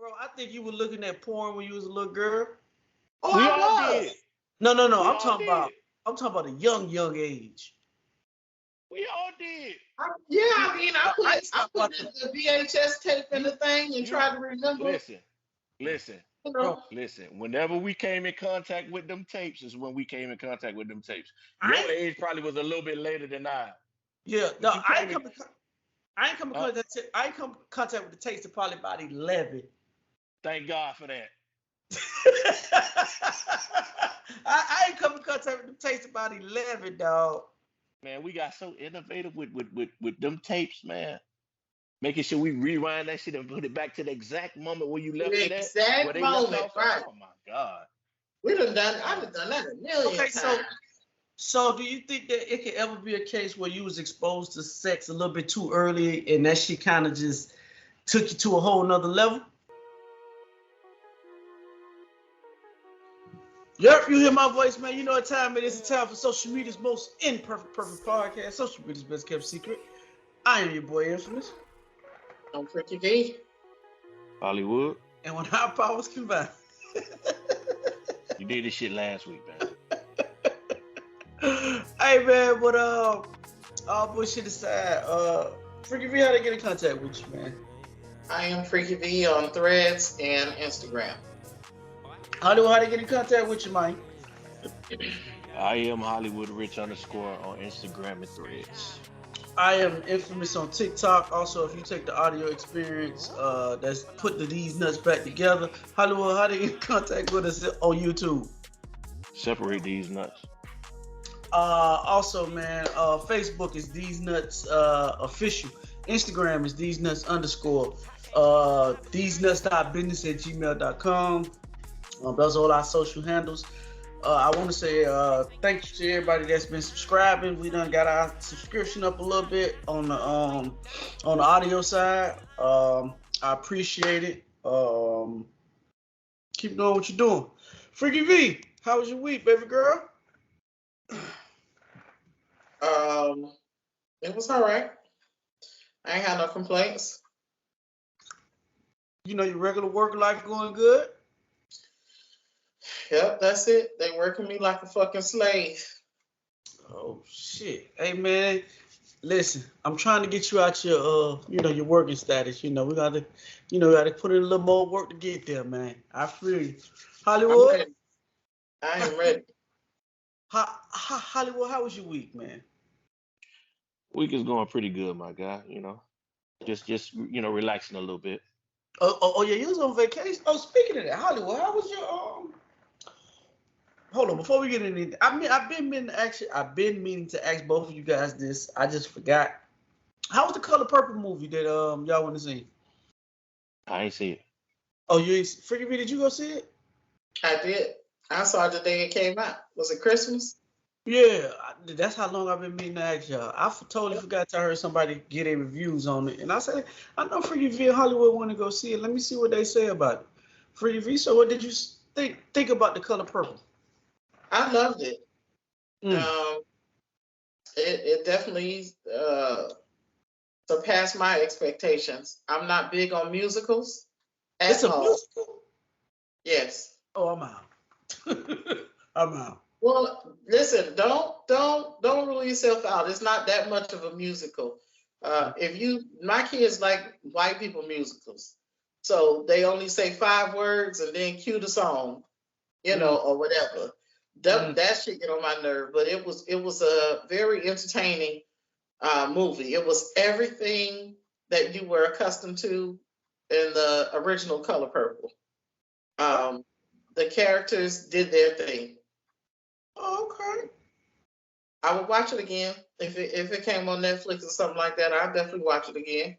Bro, I think you were looking at porn when you was a little girl. Oh, We I all was. did. No. We I'm all talking did. about a young age. We all did. Yeah, I mean, I I put stopped watching, the VHS tape in You the thing and you tried to remember, listen, listen, you bro. know. listen. Whenever we came in contact with them tapes is when we came in contact with them tapes. I Your ain't, age probably was a little bit later than I, yeah, no, but you came in. I ain't come in Uh, contact. I ain't come in contact with the taste of probably about 11. thank God for that. I ain't come in contact with the taste about 11, dog. Man, we got so innovative with them tapes, man. Making sure we rewind that shit and put it back to the exact moment where you left The it at, where exact they left moment, off at. right? Oh my God. I've Man. done that a million Okay, times. so do you think that it could ever be a case where you was exposed to sex a little bit too early and that shit kind of just took you to a whole nother level? Yep, you hear my voice, man. You know what time it is. It's time for social media's most imperfect, perfect podcast. Social media's best kept secret. I am your boy, Infamous. I'm Freaky V. Hollywood. And when our powers combine. You did this shit last week, man. Hey, man, but all bullshit aside, Freaky V, how to get in contact with you, man? I am Freaky V on Threads and Instagram. Hollywood, how to get in contact with you, man? I am Hollywood Rich _ on Instagram and Threads. I am Infamous on TikTok. Also, if you take the audio experience that's put these nuts back together, Hollywood, how to get in contact with us on YouTube? Separate these nuts. Also, man, Facebook is Theze Nutz official. Instagram is Theze Nutz _ TheseNuts.business@gmail.com. Those are all our social handles. I want to say thank you to everybody that's been subscribing. We done got our subscription up a little bit on the audio side. I appreciate it. Keep doing what you're doing. Freaky V, how was your week, baby girl? It was all right. I ain't had no complaints. You know, your regular work life going good? Yep, that's it. They working me like a fucking slave. Oh shit. Hey man, listen, I'm trying to get you out your your working status. We gotta put in a little more work to get there, man. I feel you. I'm Hollywood, ready. I am ready. Hollywood, how was your week, man? Week is going pretty good, my guy. Just relaxing a little bit. Oh yeah, you was on vacation. Oh, speaking of that, Hollywood, how was your Hold on, before we get into it, I've been meaning to ask both of you guys this. I just forgot. How was the Color Purple movie that y'all want to see? I ain't see it. Oh, you ain't Freaky V, did you go see it? I did. I saw it the day it came out. Was it Christmas? Yeah, that's how long I've been meaning to ask y'all. I totally forgot to heard somebody get their reviews on it, and I said, I know Freaky V and Hollywood want to go see it. Let me see what they say about it. Freaky V, so what did you think about the Color Purple? I loved it. It definitely surpassed my expectations. I'm not big on musicals It's at a all. musical? Yes. Oh, I'm out. I'm out. Well, listen, don't rule yourself out. It's not that much of a musical. My kids like white people musicals, so they only say 5 words and then cue the song, or whatever. That shit get on my nerve. But it was a very entertaining movie. It was everything that you were accustomed to in the original Color Purple. The characters did their thing. Oh, okay. I would watch it again if it came on Netflix or something like that. I'd definitely watch it again.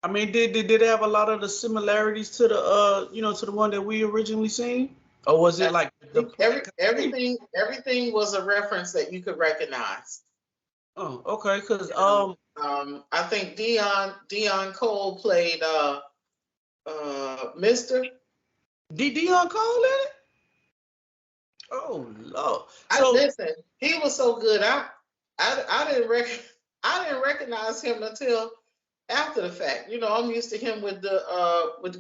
I mean, did it have a lot of the similarities to the to the one that we originally seen, or was it like everything was a reference that you could recognize? Oh, okay, because I think Dion Cole played Mr. Dion Cole in it. Oh Lord! Listen, he was so good. I didn't recognize him until after the fact. I'm used to him with the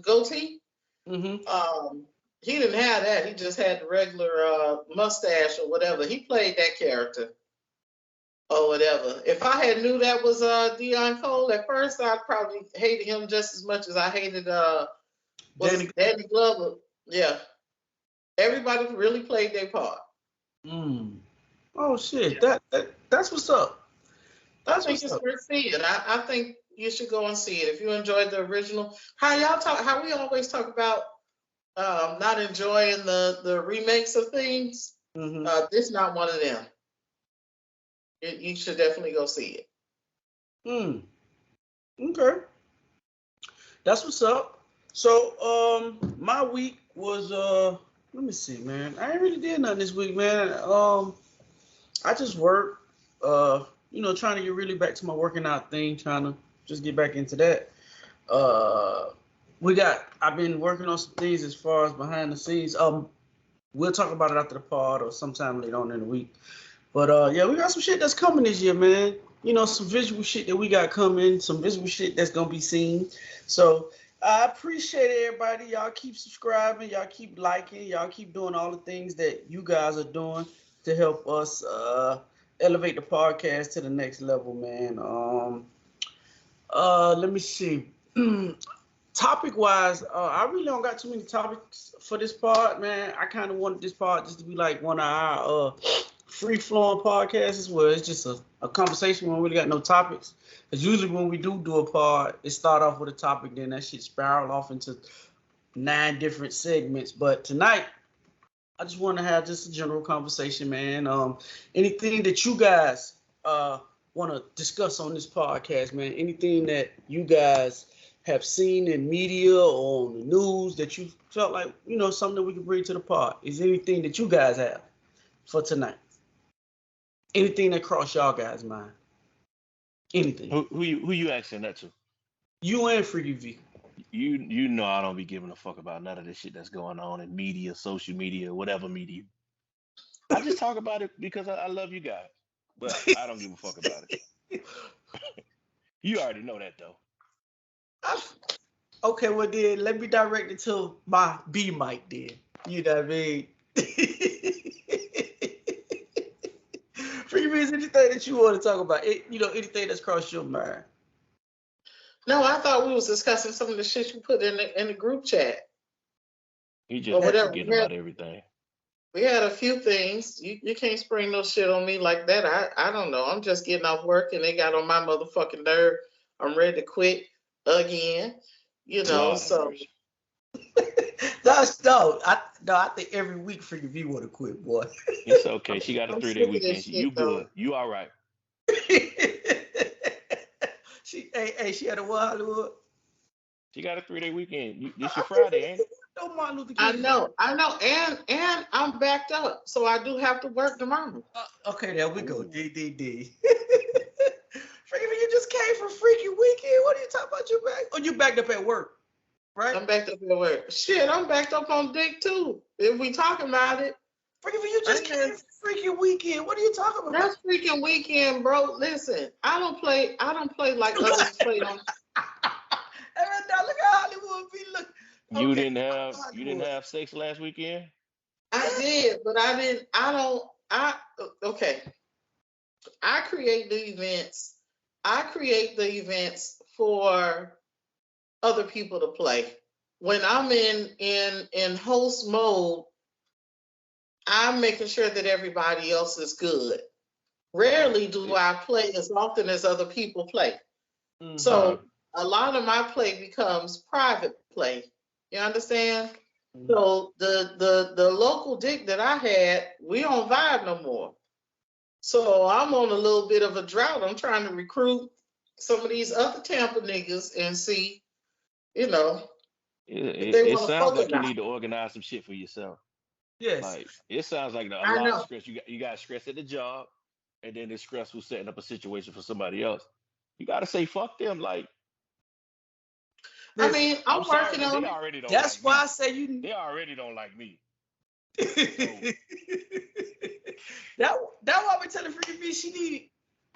goatee. He didn't have that. He just had the regular mustache or whatever. He played that character or whatever. If I had knew that was Dion Cole at first, I'd probably hated him just as much as I hated Danny Glover. Yeah. Everybody really played their part. Oh shit. That's what's up. I think it's worth seeing. I think you should go and see it if you enjoyed the original. How we always talk about not enjoying the remakes of things. This is not one of them. You should definitely go see it. Okay. That's what's up. So my week was let me see, man. I ain't really did nothing this week, man. I just worked, trying to get really back to my working out thing, trying to just get back into that. I've been working on some things as far as behind the scenes. We'll talk about it after the pod or sometime later on in the week. But yeah, we got some shit that's coming this year, man. Some visual shit that we got coming, some visual shit that's gonna be seen. So I appreciate everybody. Y'all keep subscribing, y'all keep liking, y'all keep doing all the things that you guys are doing to help us elevate the podcast to the next level, man. Let me see. Topic wise, I really don't got too many topics for this pod, man. I kind of wanted this pod just to be like one of our free flowing podcasts where it's just a conversation when we really got no topics. Because usually when we do a pod, it start off with a topic, then that shit spiral off into 9 different segments. But tonight, I just want to have just a general conversation, man. Anything that you guys want to discuss on this podcast, man. Anything that you guys have seen in media or on the news that you felt like, something that we could bring to the pod. Is anything that you guys have for tonight? Anything that crossed y'all guys' mind? Anything? Who you asking that to? You and Freaky V. You know I don't be giving a fuck about none of this shit that's going on in media, social media, whatever media. I just talk about it because I love you guys, but I don't give a fuck about it. You already know that though. Okay, well then let me direct it to my B mic then. You know what I mean? Freaky V, is anything that you want to talk about? Anything that's crossed your mind? No, I thought we was discussing some of the shit you put in the group chat. You just forgetting about everything. We had a few things. You can't spring no shit on me like that. I don't know. I'm just getting off work and they got on my motherfucking nerve. I'm ready to quit again. So. I think every week Freaky V want to quit, boy. It's okay. She got a 3-day weekend. You good. You all right. She had a what, Hollywood? She got a 3-day weekend. This your Friday, ain't it? No Martin Luther King. I know, and I'm backed up, so I do have to work tomorrow. Okay, there we go. DDD. Freaky V, you just came from Freaky Weekend. What are you talking about? You back? Oh, you backed up at work, right? I'm backed up at work. Shit, I'm backed up on dick too. If we talking about it. Freaky V, you just came from Freaky Weekend. What are you talking about? That's freaking weekend, bro. Listen, I don't play like others play on. Now look at Hollywood be look. You didn't have sex last weekend? I did, but okay. I create the events for other people to play. When I'm in host mode, I'm making sure that everybody else is good. Rarely do I play as often as other people play. Mm-hmm. So a lot of my play becomes private play. You understand? Mm-hmm. So the local dick that I had, we don't vibe no more. So I'm on a little bit of a drought. I'm trying to recruit some of these other Tampa niggas and see, It sounds like you need to organize some shit for yourself. Yes. Like it sounds like a lot of stress. You got stress at the job, and then it's stressful setting up a situation for somebody else. You got to say fuck them. Like, I mean, I'm working on it. That's why me. I say They already don't like me. That why I'm telling Freaky V she need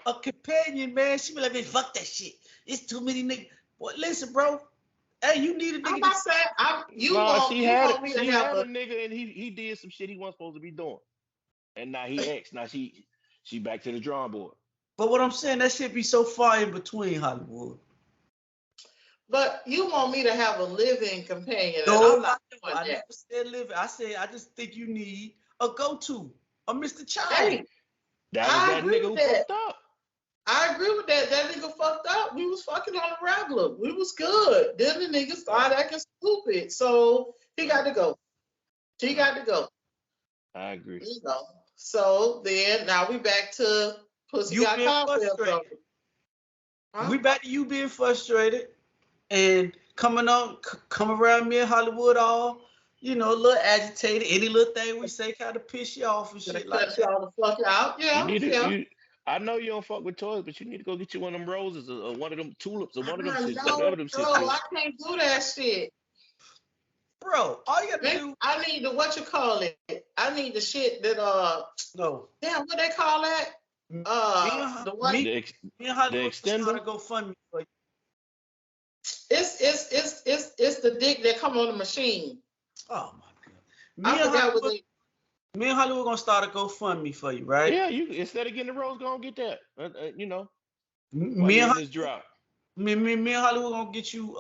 a companion, man. She be like, man, fuck that shit. It's too many niggas. Boy, listen, bro. Hey, you need a I'm nigga not to saying you No, want me to she have had a a. nigga and he did some shit he wasn't supposed to be doing. And now he ex. Now she back to the drawing board. But what I'm saying, that shit be so far in between, Hollywood. But you want me to have a living companion, and No, I'm not doing I that. never said living. I said I just think you need a go-to, a Mr. Child. Hey, That was I that agree nigga with who that. fucked up. I agree with that. That nigga fucked up. We was fucking on the regular. We was good. Then the nigga started acting stupid. So he got to go. She got to go. I agree. You know. So then now we back to pussy You got being cobwebs frustrated. on it. Huh? We back to you being frustrated and come around me in Hollywood all, a little agitated. Any little thing we say kind of piss you off and Gonna shit like cut that. y'all the fuck out. You Yeah, need to yeah. I know you don't fuck with toys, but you need to go get you one of them roses or one of them tulips or one of them I shits, know, whatever them shits bro. is. I can't do that shit. Bro, all you gotta do. I need the what you call it. I need the shit that No. damn, what they call that? Me The one. The ex, and the Hollywood start extender. to go fund me for you. It's the dick that come on the machine. Oh my god. I forgot what they. Me and Hollywood gonna start a GoFundMe for you, right? Yeah, you instead of getting the rose, go and get that. While Me you're and in this drought. me and Hollywood gonna get you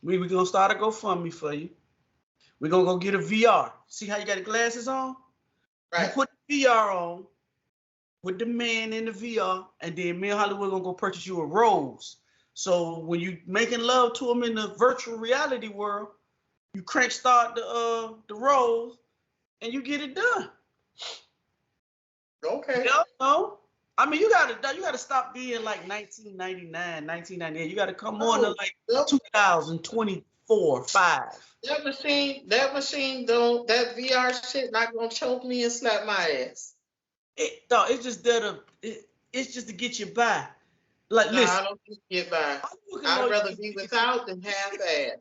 we gonna start a GoFundMe for you. We're gonna go get a VR. See how you got the glasses on? Right. You put the VR on with the man in the VR, and then me and Hollywood gonna go purchase you a rose. So when you making love to him in the virtual reality world, you crank start the rose and you get it done. Okay. Yeah, no. I mean, you gotta stop being like 1999, 1998. You gotta come on to like 2024, 5. That machine that VR shit not gonna choke me and slap my ass. It's just it's just to get you by. Like, No, listen. I don't get by. I'd rather be without than half ass.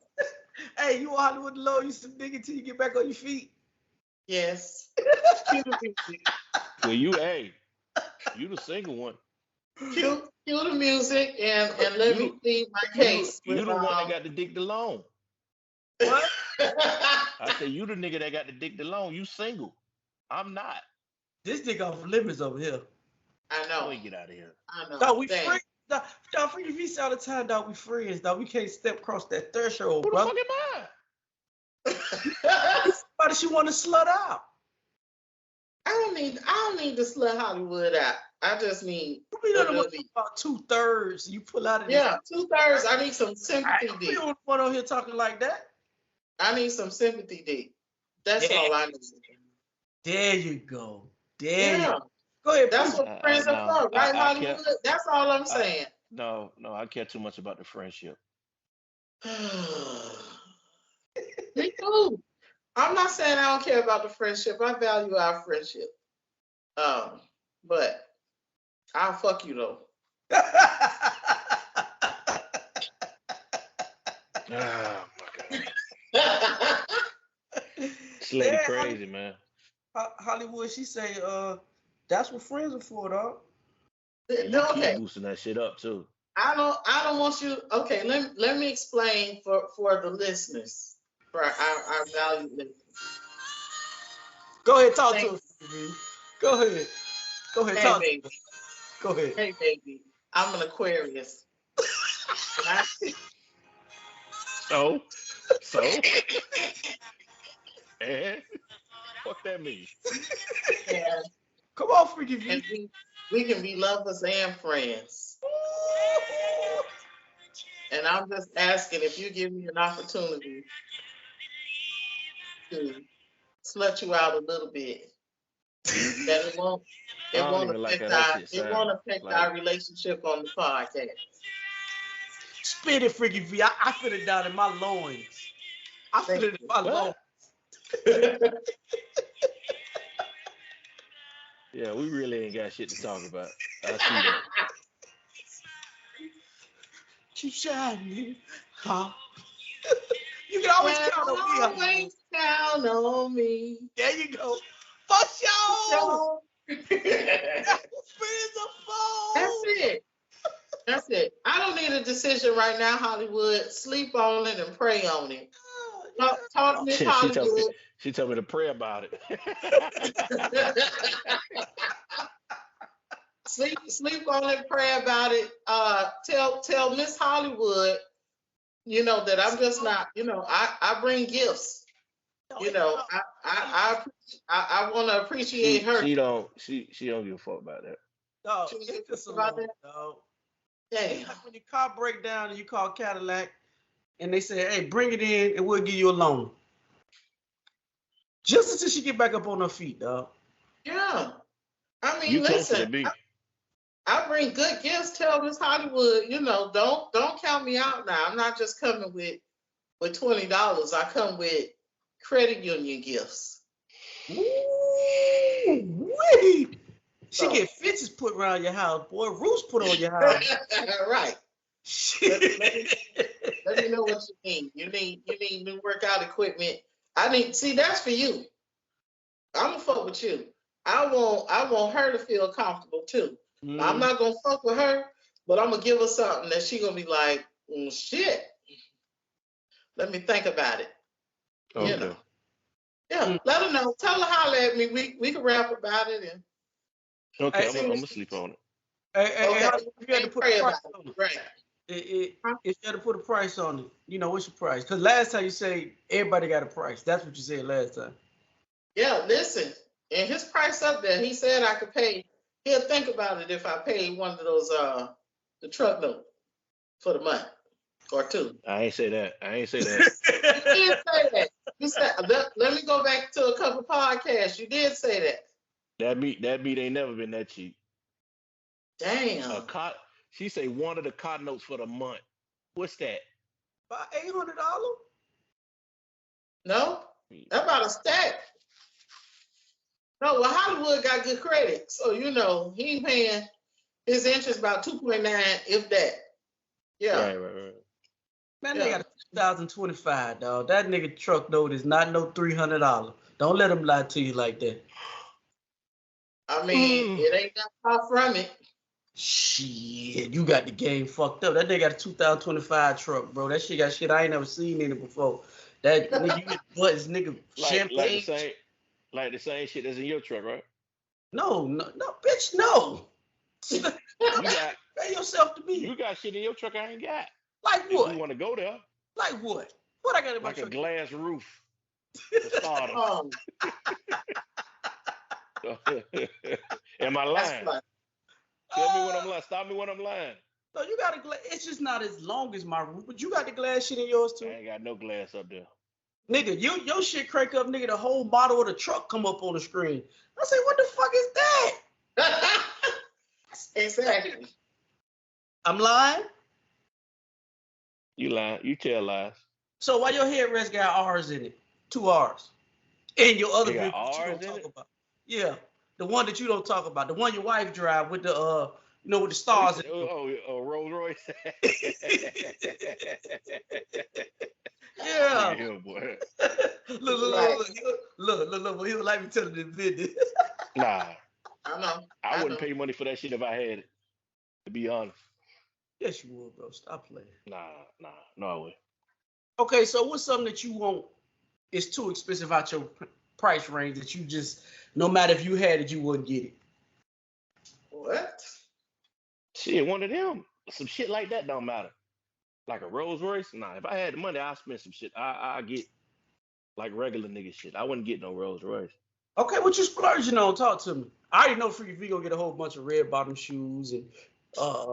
Hey, you want Hollywood to low you some nigga till you get back on your feet? Yes. Well, you the single one. Cue the music and let me plead my case. You the one that got to dig the loan. What? I say you the nigga that got to dig the loan. You single. I'm not. This nigga off limits over here. I know. Boy, get out of here. I know. Dog, we friends. Dog, freaking VC all the time, dog. We friends, dog. We can't step across that threshold, Who the bro. fuck am I? Why does she want to slut out? I don't need to slut Hollywood out. I just need You know about 2/3. You pull out of yeah, 2/3. I need some sympathy You dick. don't want on here talking like that. I need some sympathy dick. That's all I need. There you go. There you go. Go ahead. That's what friends are for, right, Hollywood? That's all I'm saying. No, I care too much about the friendship. Me too. I'm not saying I don't care about the friendship. I value our friendship. But I'll fuck you though. Oh my god. This lady crazy, man. Hollywood, she say, that's what friends are for, dog. You keep boosting that shit up too. I don't want you. Okay, let me explain for the listeners, for our valued listeners. Go ahead, talk to us. Go ahead, hey, talk baby. to us. Go ahead. Hey, baby. I'm an Aquarius. So? And what that mean? Yeah. Come on, freaky V. And we can be lovers and friends. And I'm just asking if you give me an opportunity to slut you out a little bit, that it won't affect our relationship on the podcast. Spit it, freaky V. I feel it down in my loins. I feel it in my loins. Yeah, we really ain't got shit to talk about. I see that. Keep shining, huh? You can always count on me. Always count on me. There you go. For sure. That's what friends are for. That's it. I don't need a decision decision right now, Hollywood. Sleep on it and pray on it. Talk Miss Shit, Hollywood. she told me to pray about it. sleep on it, pray about it. Tell Miss Hollywood, you know, that I'm just not, you know, I bring gifts. You know, I want to appreciate her. She don't give a fuck about that. Dog, She it's just about alone, that? dog. Damn. It's like when your car break down and you call Cadillac and they say, hey, bring it in and we'll give you a loan. Just until she get back up on her feet, dog. Yeah. I mean, You closer to listen, me. I bring good gifts. Tell Miss Hollywood, you know, don't count me out now. I'm not just coming with $20. I come with credit union gifts. Ooh, wee. She So- get fences put around your house, boy. Roofs put on your house. Right. Shit. Let me know what you need. You need new workout equipment. See, that's for you. I'm gonna fuck with you. I want her to feel comfortable too. I'm not gonna fuck with her, but I'm gonna give her something that she gonna be like, shit. Let me think about it. Okay. You know. Yeah, let her know. Tell her holler at me. We can rap about it and Okay, Hey, I'm gonna sleep on it. Hey, okay. if you had to put a price on it, Right. if you had to put a price on it, you know, what's your price? Because last time you say everybody got a price. That's what you said last time. Yeah, listen. And his price up there, he said I could pay. He'll think about it if I pay one of those the truck note for the month or two. I ain't say that. You did say that. You said let me go back to a couple podcasts. You did say that. That meat ain't never been that cheap. Damn. She say one of the card notes for the month. What's that? About $800. No, that's about a stack. No, well, Hollywood got good credit, so you know he ain't paying his interest about 2.9, if that. Yeah. Right. Man, they got a 2025, dog. That nigga truck note is not no $300. Don't let him lie to you like that. I mean, it ain't that far from it. Shit, you got the game fucked up. That nigga got a 2025 truck, bro. That shit got shit I ain't never seen in it before. That nigga, you get buttons, nigga, champagne. Like the same shit that's in your truck, right? No, bitch, no. You got Pay yourself to me. You got shit in your truck I ain't got. Like If what? we want to go there. Like what? What I got in my Like a truck? glass roof. To start 'em. Am I lying? Right. Tell me when I'm lying. Stop me when I'm lying. No, you got a glass. It's just not as long as my roof, but you got the glass shit in yours too. I ain't got no glass up there. Nigga, your shit crank up, nigga, the whole model of the truck come up on the screen. I say, what the fuck is that? Exactly. I'm lying? You lying. You tell lies. So why your headrest got R's in it? 2 R's. And your other They got vehicle that you R's don't in talk it? about. Yeah. The one that you don't talk about. The one your wife drive with the with the stars in it. Rolls Royce. Yeah. Yeah, boy. Look. He would like me telling the business. Nah. I know. I wouldn't pay money for that shit if I had it. To be honest. Yes, you would, bro. Stop playing. Nah. No, I wouldn't. Okay, so what's something that you want is too expensive out your price range that you just, no matter if you had it, you wouldn't get it? What? Shit, one of them. Some shit like that don't matter. Like a Rolls Royce? Nah, if I had the money, I'd spend some shit. I get like regular nigga shit. I wouldn't get no Rolls Royce. Okay, what you splurging on? Talk to me. I already know Freaky V gonna get a whole bunch of red bottom shoes and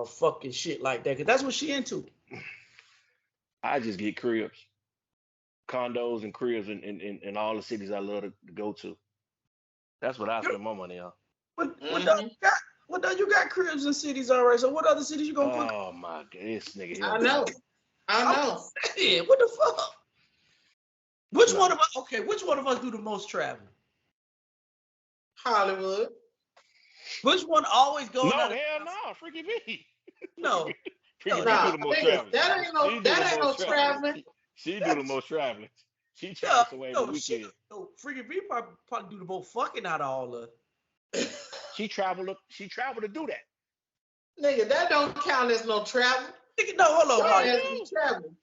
fucking shit like that, because that's what she into. I just get cribs. Condos and cribs in all the cities I love to go to. That's what I spend my money on. What you got cribs in cities already, so what other cities you gonna put? Oh my god, this nigga here. I know. Yeah, what the fuck? Which one of us do the most traveling? Hollywood. Which one always goes? No, hell no, Freaky V. No. Freaky V Nah, do the most traveling. that ain't no traveling. She do the most traveling. She travels away every weekend. Freaky V probably do the most fucking out of all of it. She traveled to do that. Nigga, that don't count as no travel. Nigga, no, hold on, Your I ass Hollywood. be traveling.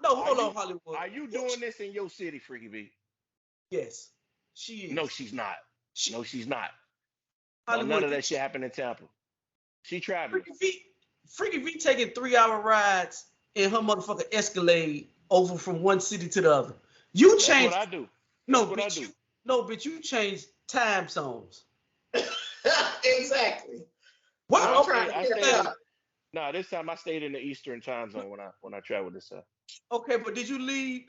No, Are hold you on, Hollywood. are you doing this in your city, Freaky V? Yes, she is. No, she's not. She, No, she's not. No, none Hollywood, of that shit happened in Tampa. She traveling. Freaky V taking 3-hour rides in her motherfucking Escalade over from one city to the other. You That's changed. what I do. No, That's what I bitch, do. bitch, you changed time zones. Exactly. What? I'm No, trying to I catch stayed in. up. No, this time I stayed in the Eastern time zone when I traveled this time. Okay, but did you leave?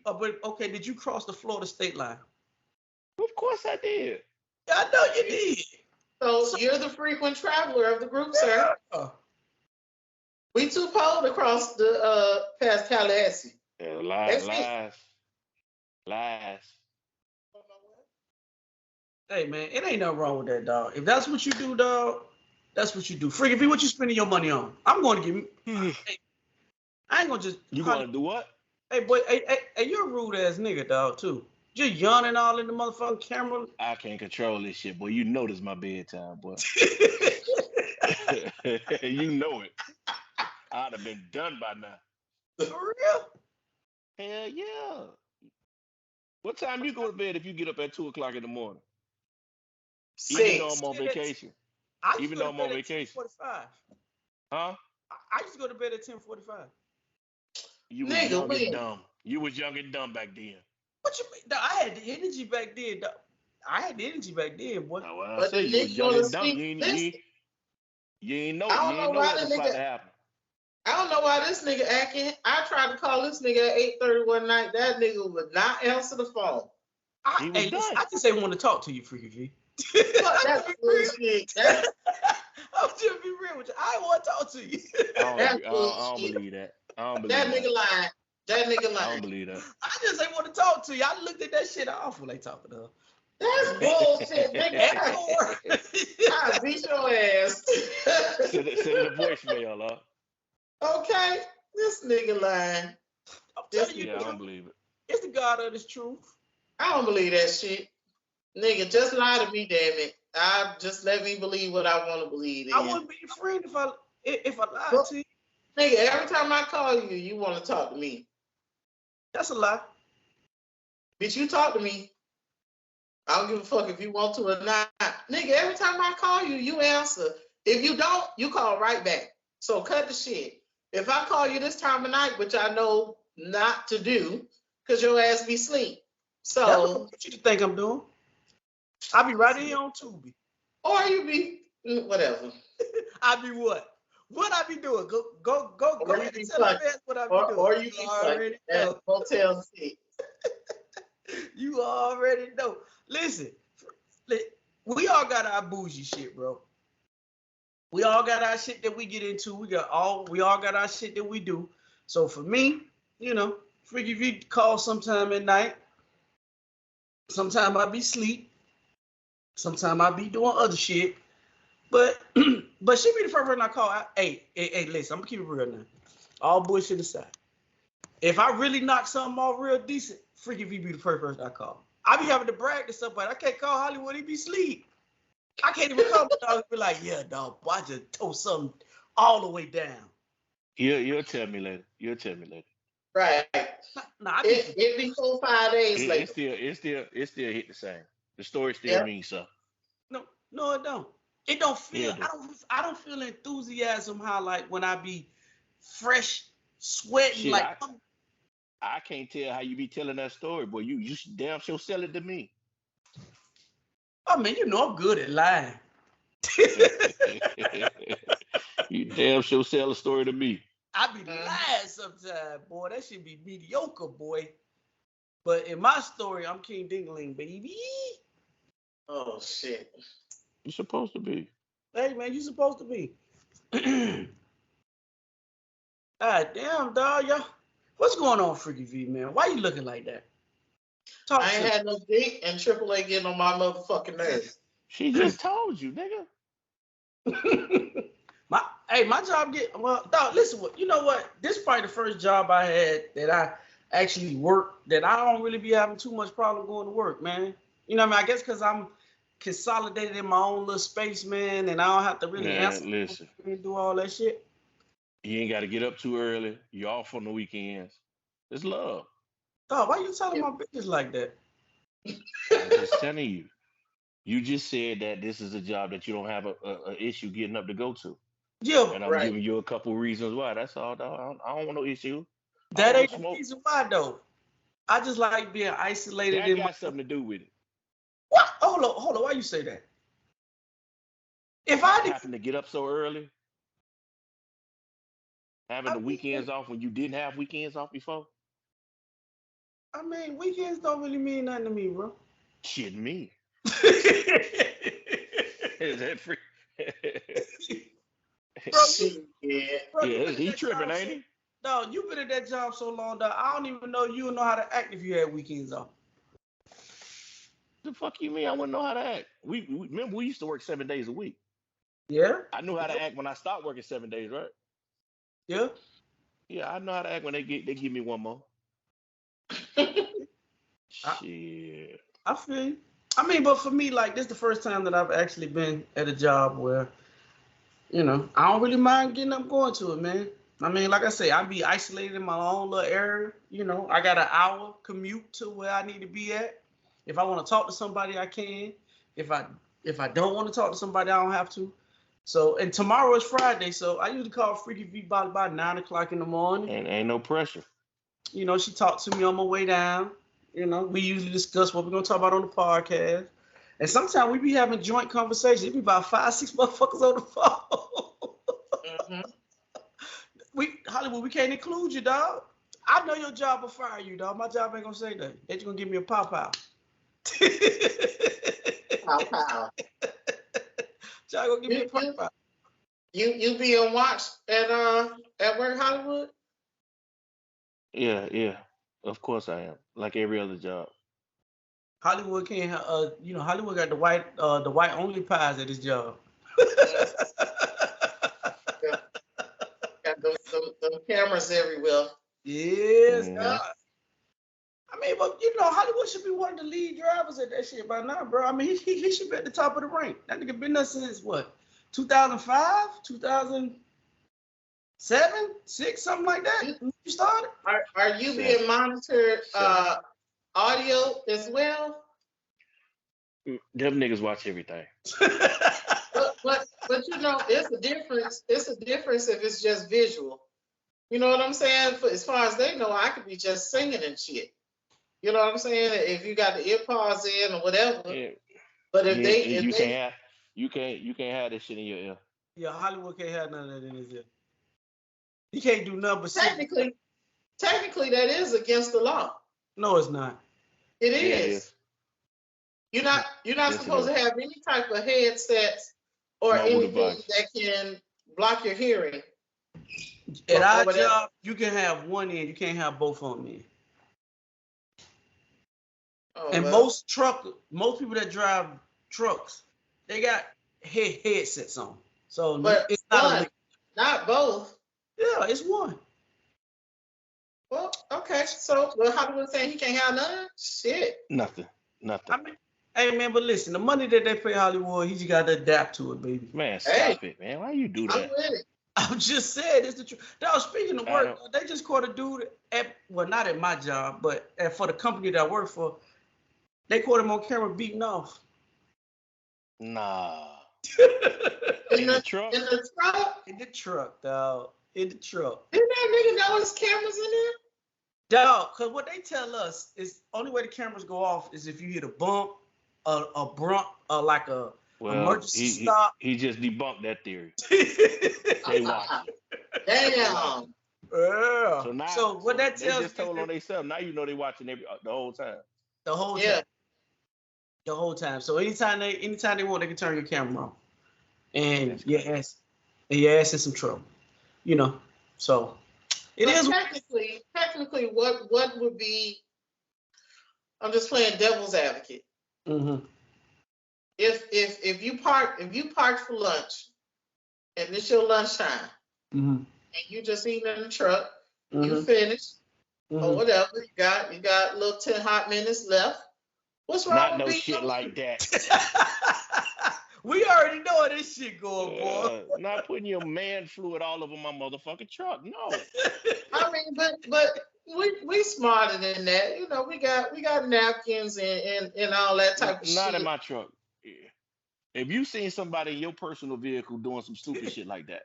Did you cross the Florida state line? Of course I did. I know you did. So you're the frequent traveler of the group, sir. Yeah. We too cold across the past Tallahassee. Yeah, That's it. lies. Hey man, it ain't nothing wrong with that, dog. If that's what you do, dog, that's what you do. Freaky V, what you spending your money on? I'm going to give you. I ain't gonna just. You gonna do what? Hey boy, hey, you're a rude ass nigga, dog, too. You're yawning all in the motherfucking camera. I can't control this shit, boy. You know this my bedtime, boy. You know it. I'd have been done by now. For real? Hell yeah. What time you go to bed if you get up at 2 o'clock in the morning? Even though I'm on vacation. Even though I'm on vacation. 10:45. Huh? I used to go to bed at 10:45. You was Nigga, young when? and dumb. You was young and dumb back then. What you mean? Dog, I had the energy back then, dog. I had the energy back then, boy. Now, when I But say the you was nigga young gonna and dumb, sleep. Listen, you ain't know I don't know why what the was about nigga. to happen. I don't know why this nigga acting. I tried to call this nigga at 8:30 one night. That nigga would not answer the phone. He was done. I just ain't want to talk to you, Freaky V. Fuck that bullshit. I'm just be real with you. I ain't want to talk to you. That's I don't bullshit. believe that. I don't believe That that. nigga lying. That nigga I don't lying. believe that. I just ain't want to talk to you. I looked at that shit off when they talking to her. That's bullshit, nigga. I beat your ass. Send it a voicemail, huh? Okay, this nigga lying. I'm telling you Yeah, the I don't truth. believe it. It's the God of this truth. I don't believe that shit. Nigga, just lie to me, damn it. Just let me believe what I want to believe in. I wouldn't be your friend if I lied Well, to you. nigga, every time I call you, you want to talk to me. That's a lie. Bitch, you talk to me. I don't give a fuck if you want to or not. Nigga, every time I call you, you answer. If you don't, you call right back. So cut the shit. If I call you this time of night, which I know not to do, because your ass be asleep. That's what So, you think I'm doing. I be right here on Tubi. or you be, whatever. I be what? What I be doing? Go Or you ahead be and tell fucking. us what I be doing. Or you be already fucking know. at Motel 6. You already know. Listen, we all got our bougie shit, bro. We all got our shit that we get into. We all got our shit that we do. So for me, Freaky V call sometime at night. Sometime I be asleep. Sometime I be doing other shit. But she be the first person I call. Hey, listen, I'm gonna keep it real now. All bullshit aside. If I really knock something off real decent, Freaky V be the first person I call. I be having to brag to somebody. I can't call Hollywood, he be asleep. I can't even call dog and be like, yeah, dog, boy, I just tore something all the way down. You'll tell me later. You'll tell me later. Right. Nah, It be 4-5 days later. It still hit the same. The story still means something. No, it don't. It don't feel. Yeah, I don't feel enthusiasm how like when I be fresh, sweating shit, like. I can't tell how you be telling that story, boy. You damn sure sell it to me. I mean, I'm good at lying. You damn sure sell a story to me. I be lying sometimes, boy. That should be mediocre, boy. But in my story, I'm King Dingling, baby. Oh shit. You're supposed to be. Hey man, you supposed to be. God damn, dog, y'all. What's going on, Freaky V, man? Why you looking like that? I ain't had no dick and AAA getting on my motherfucking nerves. She just told you, nigga. my job dog, listen, you know what? This is probably the first job I had that I actually worked that I don't really be having too much problem going to work, man. You know what I mean? I guess because I'm consolidated in my own little space, man, and I don't have to really answer Listen. and do all that shit. You ain't got to get up too early. You're off on the weekends. It's love. Oh, why you telling my business like that? I'm just telling you. You just said that this is a job that you don't have a issue getting up to go to. Yeah, And I'm Right. giving you a couple reasons why. That's all, dog. I don't want no issue. I that don't ain't want the smoke. reason why though. I just like being isolated That in my. got something to do with it. What? Hold on. Why you say that? If I did, Having to get up so early, having I the mean, weekends off when you didn't have weekends off before. Weekends don't really mean nothing to me, bro. Shit, me. Bro, Is that free? Shit. you've Yeah, been at he that tripping, job ain't so. he? No, you've been at that job so long that I don't even know you would know how to act if you had weekends off. The fuck you mean? I wouldn't know how to act. We remember we used to work 7 days a week. Yeah, I knew how to act when I stopped working 7 days, right? yeah. Yeah, I know how to act when they give me one more. I, Shit. I feel you. But for me, like this is the first time that I've actually been at a job where, I don't really mind getting up going to it, man. Like I say, I be isolated in my own little area. I got an hour commute to where I need to be at. If I want to talk to somebody, I can. If I don't want to talk to somebody, I don't have to. So, and tomorrow is Friday, so I usually call Freaky V about 9 o'clock in the morning. Ain't no pressure. She talked to me on my way down. We usually discuss what we're gonna talk about on the podcast. And sometimes we be having joint conversations. It be about 5, 6 motherfuckers on the phone. Mm-hmm. Hollywood, we can't include you, dog. I know your job will fire you, dog. My job ain't gonna say that. They just gonna give me a pow. Pow. Job gonna give me a pow. You being watched at work, Hollywood? Yeah. Of course I am. Like every other job. Hollywood can't. Hollywood got the white only pies at his job. Yeah. Got those cameras everywhere. Yes, Mhm. God. But Hollywood should be one of the lead drivers at that shit by now, bro. He should be at the top of the rank. That nigga been there since what? 2005, 2007, 6, something like that. You started. Are you Seven. being monitored Seven. audio as well? Them niggas watch everything. But it's a difference. It's a difference if it's just visual. You know what I'm saying? As far as they know, I could be just singing and shit. You know what I'm saying? If you got the earpods in or whatever. Yeah. But if You they can't have this shit in your ear. Yeah, Hollywood can't have none of that in his ear. He can't do nothing but sit. technically that is against the law. No, it's not. It Yeah, is. it is. You're not Yes, supposed to have any type of headsets or Mobile anything device. that can block your hearing. At our job, you can have one end. You can't have both on me. Oh, And well. most people that drive trucks, they got headsets on. So But it's not one, not both. Yeah, it's one. Well, okay. So, how do we say he can't have none? Shit. Nothing. Hey man, but listen, the money that they pay Hollywood, he just got to adapt to it, baby. Man, stop it, man. Why you do I'm that? with it. I'm just saying, it's the truth. Now, speaking of work, they just caught a dude not at my job, but for the company that I work for, they caught him on camera beating off. Nah. In the truck? In the truck? In the truck, dog. In the truck. Didn't that nigga know his cameras in there? Dog, because what they tell us is only way the cameras go off is if you hit a bump, a brunt, like a emergency stop. He just debunked that theory. They watching. Damn. Yeah. So what that tells they just told on themselves. Now you know they watching the whole time. The whole time. The whole time. So anytime they want, they can turn your camera on. And your ass in some trouble. So it is technically what would be, I'm just playing devil's advocate. Mm-hmm. If you parked for lunch and it's your lunchtime, mm-hmm. and you just eating in the truck, mm-hmm. you finished mm-hmm. or whatever, you got a little 10 hot minutes left. What's wrong Not with no being shit like that. We already know how this shit going, boy. Not putting your man fluid all over my motherfucking truck. No. I mean, but we smarter than that. You know, we got napkins and all that type of Not in shit. my truck. If you seen somebody in your personal vehicle doing some stupid shit like that,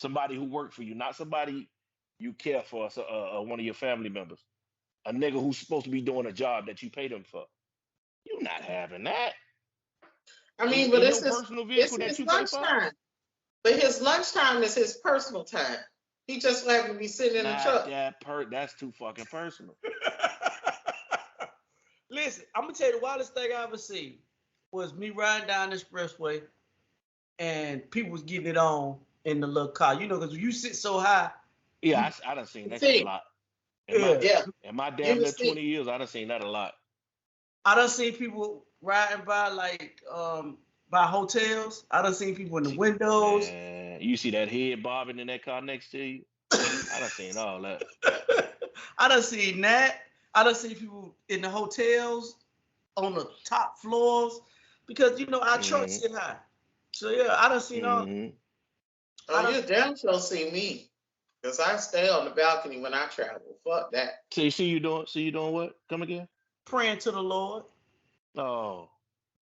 somebody who worked for you, not somebody you care for, one of your family members, a nigga who's supposed to be doing a job that you paid him for, you not having that. I mean, but in your personal vehicle that his you pay for. lunchtime. But his lunchtime is his personal time. He just happened to be sitting in the truck. That's too fucking personal. Listen, I'm gonna tell you the wildest thing I ever seen was me riding down the expressway and people was getting it on in the little car. You know, because you sit so high. Yeah, I done seen that shit a lot. In my damn near 20 years, I done seen that a lot. I done seen people riding by by hotels. I done seen people in the windows. You see that head bobbing in that car next to you? I done seen all that. I done seen that. I done seen people in the hotels on the top floors because you know our trucks sit high. So yeah, I done seen all. Oh, you damn sure see me, cause I stay on the balcony when I travel. Fuck that. See you doing what? Come again? Praying to the Lord. Oh,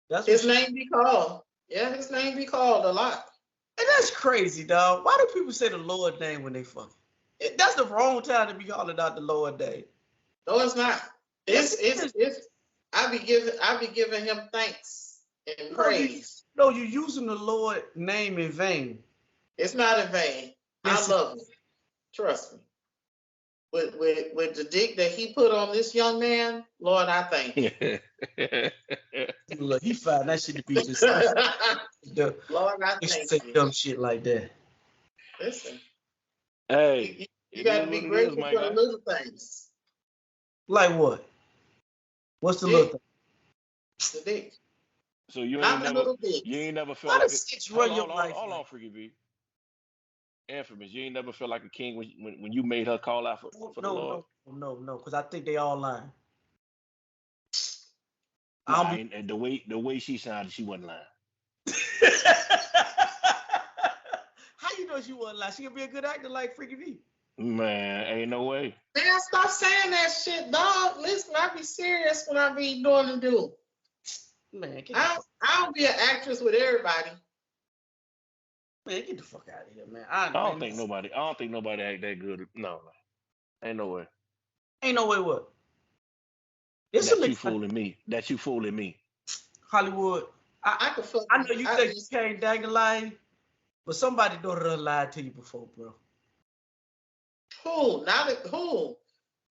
that's his name be called. Yeah, his name be called a lot. And that's crazy, dog. Why do people say the Lord name when they fucking? That's the wrong time to be calling out the Lord name. No, it's not. It's I be giving him thanks and praise. No, you're using the Lord name in vain. It's not in vain. I love him. Trust me. With the dick that he put on this young man, Lord, I thank you. Look, he found that shit to be just Lord, I thank you. Dumb shit like that. Listen. Hey, you got to be grateful for the little things. Like what? What's the little thing? The dick. So you ain't never felt like hold on, Freaky V. Infamous. You ain't never felt like a king when you made her call out for the Lord? No, because I think they all lying. And the way she sounded, she wasn't lying. How you know she wasn't lying? She could be a good actor like Freaky V. Man, ain't no way. Man, stop saying that shit, dog. Listen, I be serious when I be doing the do. Man, I don't be an actress with everybody. Man, get the fuck out of here, man. I don't think nobody act that good. No. Ain't no way. Ain't no way what? You fooling me. Hollywood. I know you think you can't dang a lie, but somebody done lied to you before, bro. Who?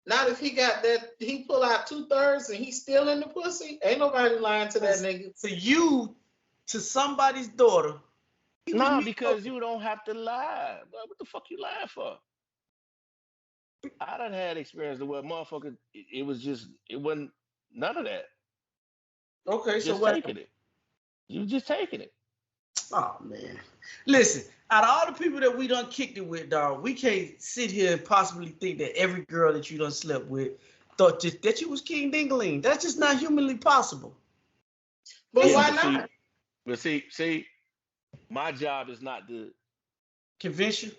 Not if he got that, he pull out 2/3 and he's still in the pussy. Ain't nobody lying to that nigga. To somebody's daughter. Nah, because you don't have to lie. What the fuck you lying for? I done had experience where motherfucker, it wasn't none of that. Okay, so what? Taking it. You just taking it. Oh man. Listen, out of all the people that we done kicked it with, dog, we can't sit here and possibly think that every girl that you done slept with thought that you was King Dingaling. That's just not humanly possible. But why not? But see, my job is not to convince you.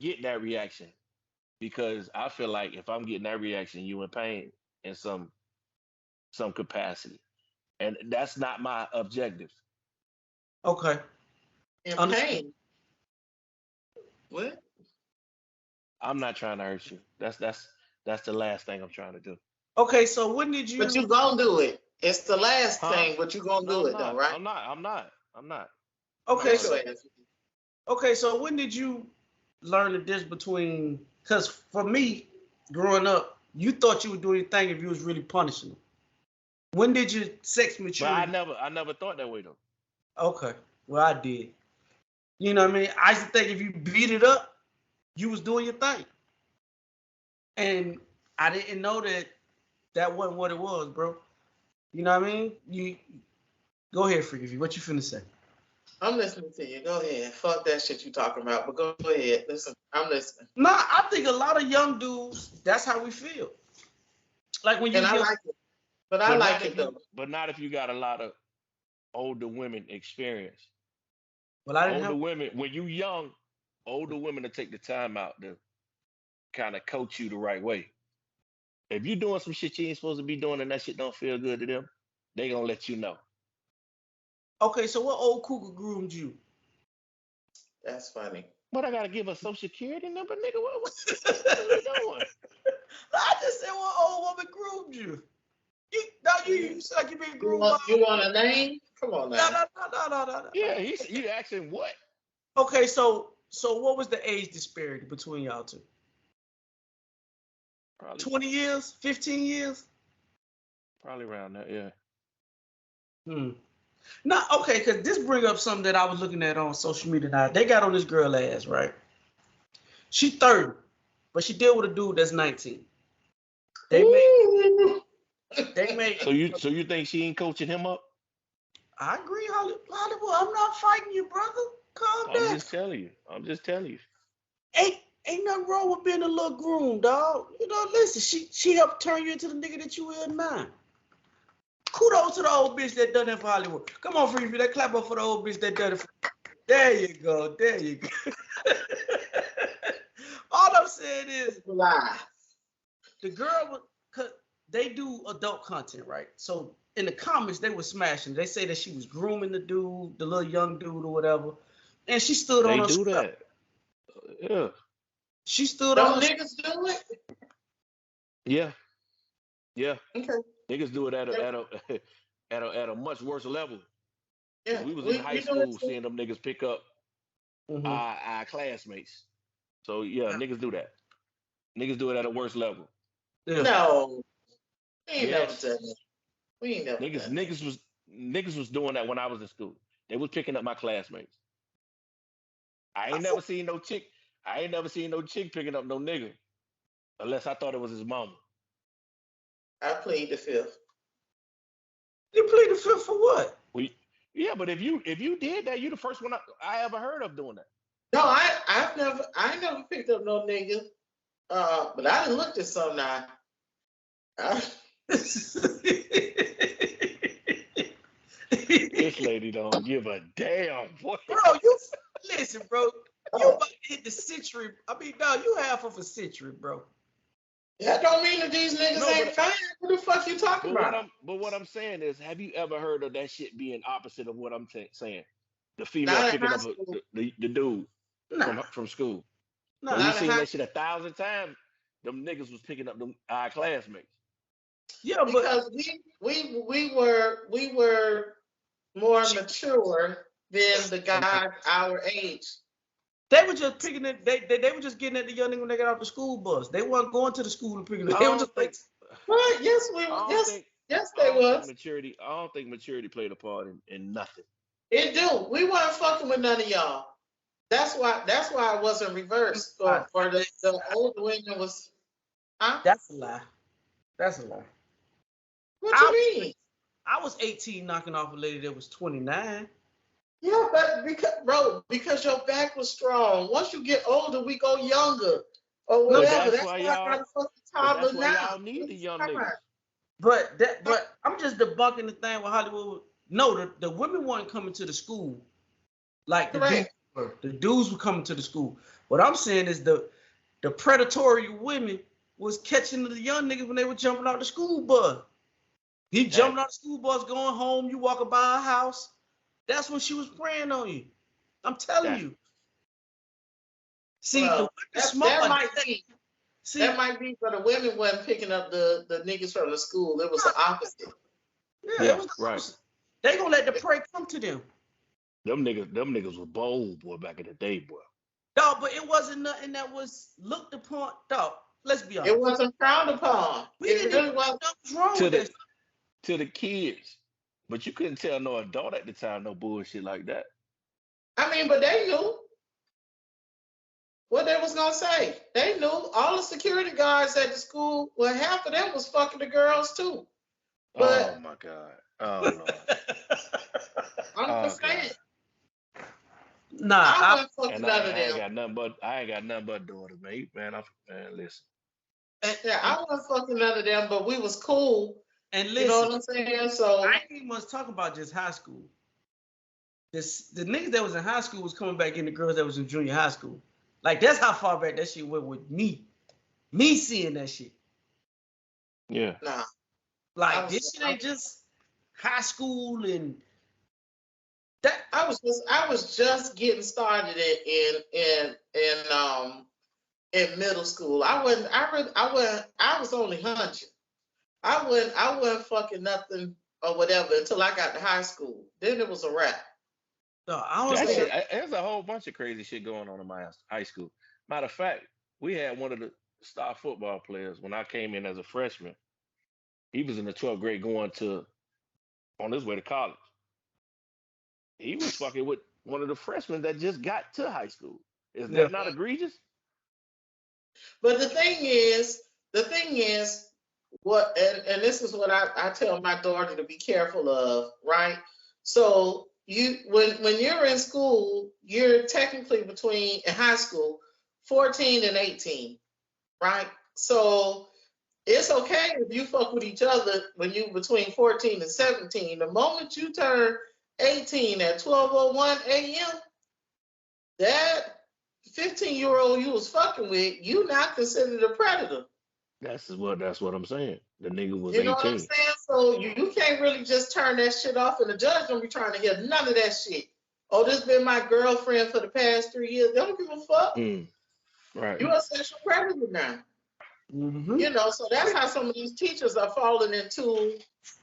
Get that reaction. Because I feel like if I'm getting that reaction, you in pain in some capacity. And that's not my objective. Okay. In pain. What? I'm not trying to hurt you. That's the last thing I'm trying to do. Okay, so when did you? But you gonna do it. It's the last thing, but you gonna do it though, right? I'm not. Okay, okay, so when did you learn the difference between? Because for me, growing up, you thought you would do anything if you was really punishing them. When did your sex maturity? But I never thought that way though. Okay, well I did. You know what I mean? I used to think if you beat it up, you was doing your thing. And I didn't know that wasn't what it was, bro. You know what I mean? You go ahead, Freaky V. What you finna say? I'm listening to you. Go ahead. Fuck that shit you talking about. But go ahead. Listen, I'm listening. Nah, I think a lot of young dudes, that's how we feel. Like when you I like it. But I like it though. But not if you got a lot of older women experience. Well, I didn't Older have. women, when you young, older women will take the time out to kind of coach you the right way. If you doing some shit you ain't supposed to be doing and that shit don't feel good to them, they gonna let you know. Okay, so what old cougar groomed you? That's funny. But I gotta give a social security number, nigga. What are we doing? I just said what old woman groomed you. You sound like you been You groomed want, by. you want a name? Come on No, now. no. Yeah, you asking what? Okay, so what was the age disparity between y'all two? Probably 20 years? 15 years? probably around that, yeah. No, okay, because this bring up something that I was looking at on social media now. They got on this girl ass, right? She 30, but she deal with a dude that's 19. They make So you think she ain't coaching him up? I agree, Hollywood. I'm not fighting you, brother. Calm I'm down. just telling you. I'm just telling you. Ain't nothing wrong with being a little groom, dog. You know, listen, she helped turn you into the nigga that you is now. Kudos to the old bitch that done that for Hollywood. Come on, Free, that clap up for the old bitch that done it for. There you go. All I'm saying is the girl, cause they do adult content, right? So in the comments, they were smashing. They say that she was grooming the dude, the little young dude or whatever. And she stood on They her do stuff. that. Yeah. She stood on Don't her niggas do it? Yeah. Yeah. Okay. Niggas do it at Yeah. a much worse level. Because Yeah. we was in high We do it school too. seeing them niggas pick up our classmates. So yeah, niggas do that. Niggas do it at a worse level. Yeah. No. We ain't never Yes. done that. We ain't never Niggas done that. niggas was doing that when I was in school. They was picking up my classmates. I ain't I never seen no chick. I ain't never seen no chick picking up no nigga unless I thought it was his mama. I plead the fifth. You plead the fifth for what? We, yeah, but if you did that, you the first one I ever heard of doing that. No, I ain't never picked up no nigga. But I done looked at some now. This lady don't give a damn, boy. Bro, you listen, bro. You about to hit the century. I mean, no, you half of a century, bro. That don't mean that these niggas No, ain't fine. What the fuck you talking about? What I'm saying is, have you ever heard of that shit being opposite of what I'm saying? The female Not in picking high up school. the dude Nah, from school. nah. But we Not in seen high that shit 1,000 times. Them niggas was picking up them our classmates. Yeah, but because we were more mature than the guys our age. they were just picking it. They were just getting at the young nigga when they got off the school bus. They weren't going to the school and picking it. I They were don't just like, think. What? Yes, I don't yes, think. yes, I they don't think was. maturity. I don't think maturity played a part in nothing. It do. We weren't fucking with none of y'all. That's why I wasn't reversed. For the older women was, huh? that's a lie. That's a lie. What you mean? I was 18 knocking off a lady that was 29. Yeah, but because your back was strong. Once you get older, we go younger or whatever. That's why I got a fucking But that's toddler why now. y'all need the young niggas. But I'm just debunking the thing with Hollywood. No, the women weren't coming to the school like the dudes were. The dudes were coming to the school. What I'm saying is the predatory women was catching the young niggas when they were jumping out the school bus. He jumping out the school bus, going home. You walking by a house. That's when she was preying on you. I'm telling you. See, the women smart. That might be. See, That might be, but the women wasn't picking up the niggas from the school. It was the opposite. Yeah, it was the opposite. They gonna let the prey come to them. Them niggas was bold, boy, back in the day, boy. Dog, but it wasn't nothing that was looked upon. Dog, let's be honest. It wasn't frowned upon. It really wasn't. What's wrong with that? To the kids. But you couldn't tell no adult at the time no bullshit like that. I mean, but they knew what they was gonna say. They knew. All the security guards at the school, well, half of them was fucking the girls too. But, oh my God. Oh Lord. I'm just saying. Nah, I wasn't fucking none of them. I ain't got nothing but daughters, man. Man, listen. Yeah, I wasn't fucking none of them, but we was cool. And listen, you know what I'm saying? So I ain't even much talking about just high school. the niggas that was in high school was coming back in the girls that was in junior high school. Like that's how far back that shit went with me. Me seeing that shit. Yeah. Nah. Like this shit ain't just high school and that. I was just getting started in middle school. I was only hunching. I wasn't fucking nothing or whatever until I got to high school. Then it was a wrap. No, There's a whole bunch of crazy shit going on in my high school. Matter of fact, we had one of the star football players when I came in as a freshman. He was in the 12th grade going on his way to college. He was fucking with one of the freshmen that just got to high school. Is that not egregious? But the thing is, what, and this is what I tell my daughter to be careful of, right? So when you're in school, you're technically in high school, 14 and 18, right? So it's okay if you fuck with each other when you between 14 and 17. The moment you turn 18 at 12:01 a.m., that 15-year-old you was fucking with, you not considered a predator. That's what I'm saying. The nigga was 18. You know what I'm saying? So you can't really just turn that shit off, and the judge don't be trying to hear none of that shit. Oh, this been my girlfriend for the past 3 years. They don't give a fuck. Right. You're a sexual predator now. Mm-hmm. You know, so that's how some of these teachers are falling into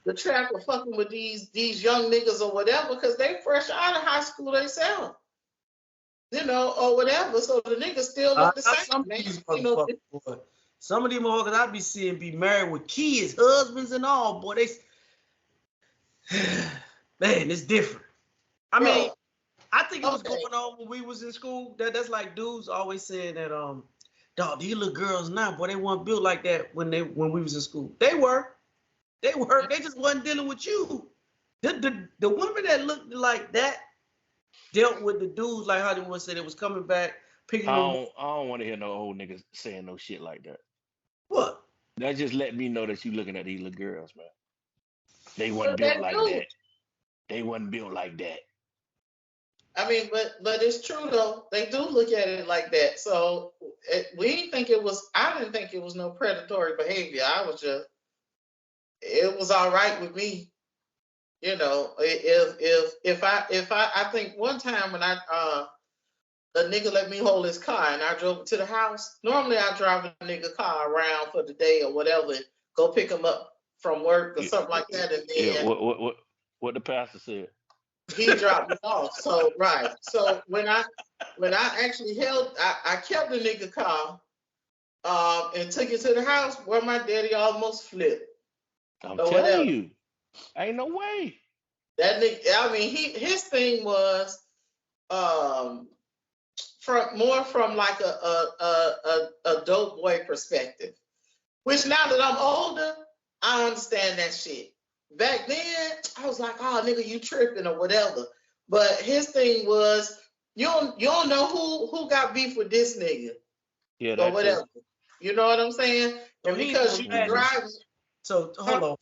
the trap of fucking with these young niggas or whatever, because they fresh out of high school themselves. You know, or whatever. So the niggas still look the same. Some of these motherfuckers I be seeing be married with kids, husbands and all, boy. Man, it's different. I mean, I think it was going on when we was in school. That's like dudes always saying that dog, these little girls now, boy, they weren't built like that when we was in school. They were. They just wasn't dealing with you. The women that looked like that dealt with the dudes like Hollywood said. It was coming back, picking them up. I don't want to hear no old niggas saying no shit like that. What? That just let me know that you looking at these little girls, man. They wasn't built like that. They wasn't built like that. I mean, but it's true though. They do look at it like that. So I didn't think it was no predatory behavior. It was all right with me. You know, if I think one time when a nigga let me hold his car and I drove to the house. Normally I drive a nigga car around for the day or whatever, go pick him up from work or something like that. And then what the pastor said. He dropped me off. So right. So when I actually I kept the nigga car and took it to the house where my daddy almost flipped. I'm telling you. Ain't no way. That nigga, I mean, his thing was from like a dope boy perspective. Which now that I'm older, I understand that shit. Back then, I was like, oh nigga, you tripping or whatever. But his thing was, you don't know who got beef with this nigga. Yeah, or whatever. Too. You know what I'm saying? And because you driving. So hold on.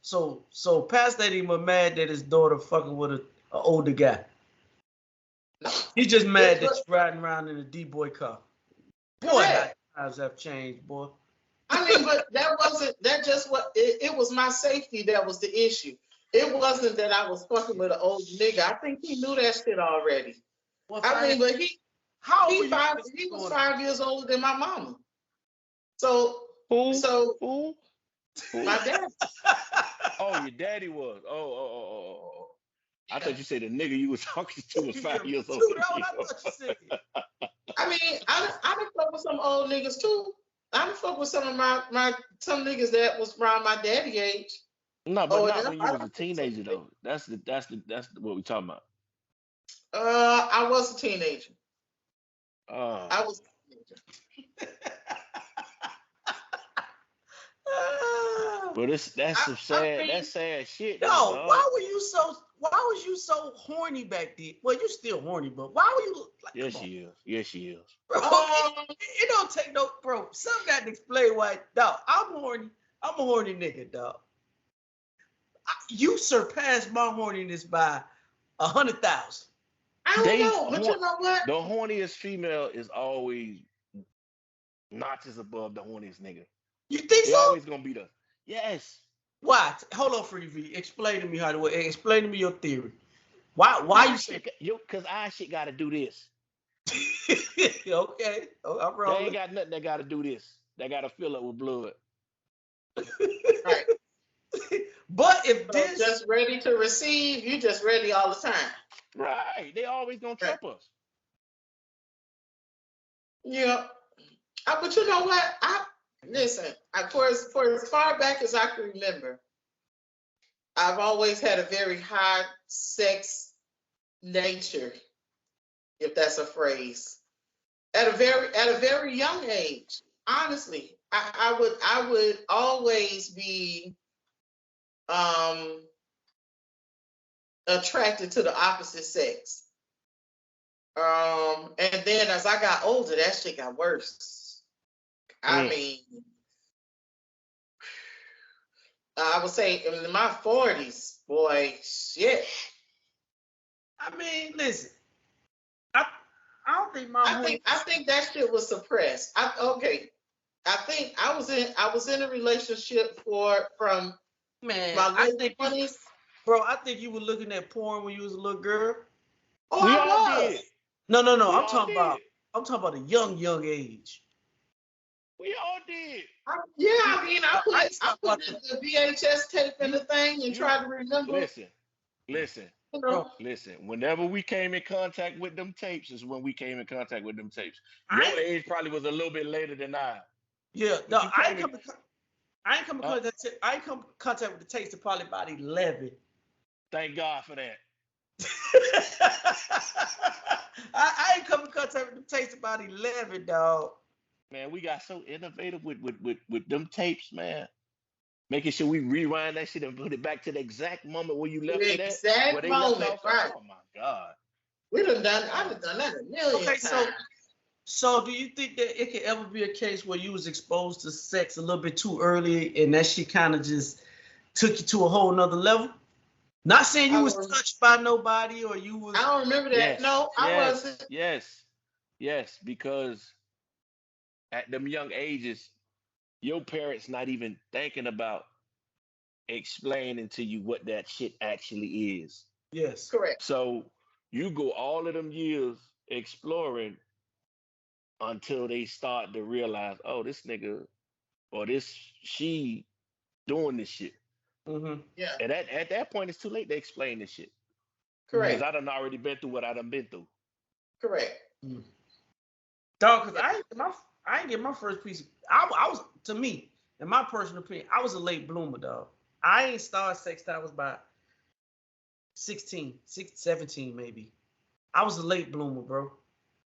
So past that, he was mad that his daughter fucking with an older guy. He's just mad that you're riding around in a D-boy car. Boy, how times have changed, boy. I mean, but it was my safety that was the issue. It wasn't that I was fucking with an old nigga. I think he knew that shit already. Well, I mean, but he was 5 years older than my mama. So my dad. Oh, your daddy was. Oh. I thought you said the nigga you was talking to was 5 years old. I mean, I done fuck with some old niggas too. I done fuck with some of some niggas that was around my daddy age. No, but not when you was a teenager though. That's what we talking about. I was a teenager. I was a teenager. But that's some sad. That's sad shit. No, why was you so horny back then? Well, you still horny, but why were you like? Yes, she is. Bro, it don't take no, bro. Some got to explain why. Dog, I'm horny. I'm a horny nigga, dog. You surpassed my horniness by 100,000. I don't know, but you know what? The horniest female is always notches above the horniest nigga. You think They so? always gonna be the yes. Why? Hold on, Freddie V. Explain to me how to work. Explain to me your theory. Why you say? Cause I shit gotta do this. Okay, I'm They wrong. ain't got nothing that gotta do this. They gotta fill up with blood. Right. But if So this just ready to receive, you just ready all the time. Right. They always gonna trip us. Yeah. But you know what? Listen. For as far back as I can remember, I've always had a very high sex nature, if that's a phrase. At a very young age, honestly, I would always be attracted to the opposite sex. And then as I got older, that shit got worse. I mean, I would say in my 40s, boy, shit. I mean, listen, I don't think my I think that shit was suppressed. I think I was in a relationship from my late 20s. Bro, I think you were looking at porn when you was a little girl. Oh, We I all was. did. No. We I'm all talking did. about a young age. We all did. Yeah, I mean, I put I the VHS tape in the thing and tried to remember. Listen. You know, Listen. Whenever we came in contact with them tapes, is when we came in contact with them tapes. Your age probably was a little bit later than I. Yeah, But no, you I came in- ain't come in contact with the taste of probably about 11. Thank God for that. I ain't come in contact with the taste about 11, dog. Man, we got so innovative with them tapes, man. Making sure we rewind that shit and put it back to the exact moment where you left the it at. exact Where they moment, left off. right? Oh my God. I've done that a million times. So do you think that it could ever be a case where you was exposed to sex a little bit too early and that shit kind of just took you to a whole nother level? Not saying you was touched by nobody or you was. I don't remember that. Yes, No, I wasn't. Yes, because at them young ages, your parents not even thinking about explaining to you what that shit actually is. Yes. Correct. So you go all of them years exploring until they start to realize, oh, this nigga or she doing this shit. Mm-hmm. Yeah. And at that point, it's too late to explain this shit. Correct. Because I done already been through what I done been through. Correct. Dog, because I ain't get my first piece. I was, to me, in my personal opinion, I was a late bloomer, dog. I ain't started sex till I was about 17 maybe. I was a late bloomer, bro.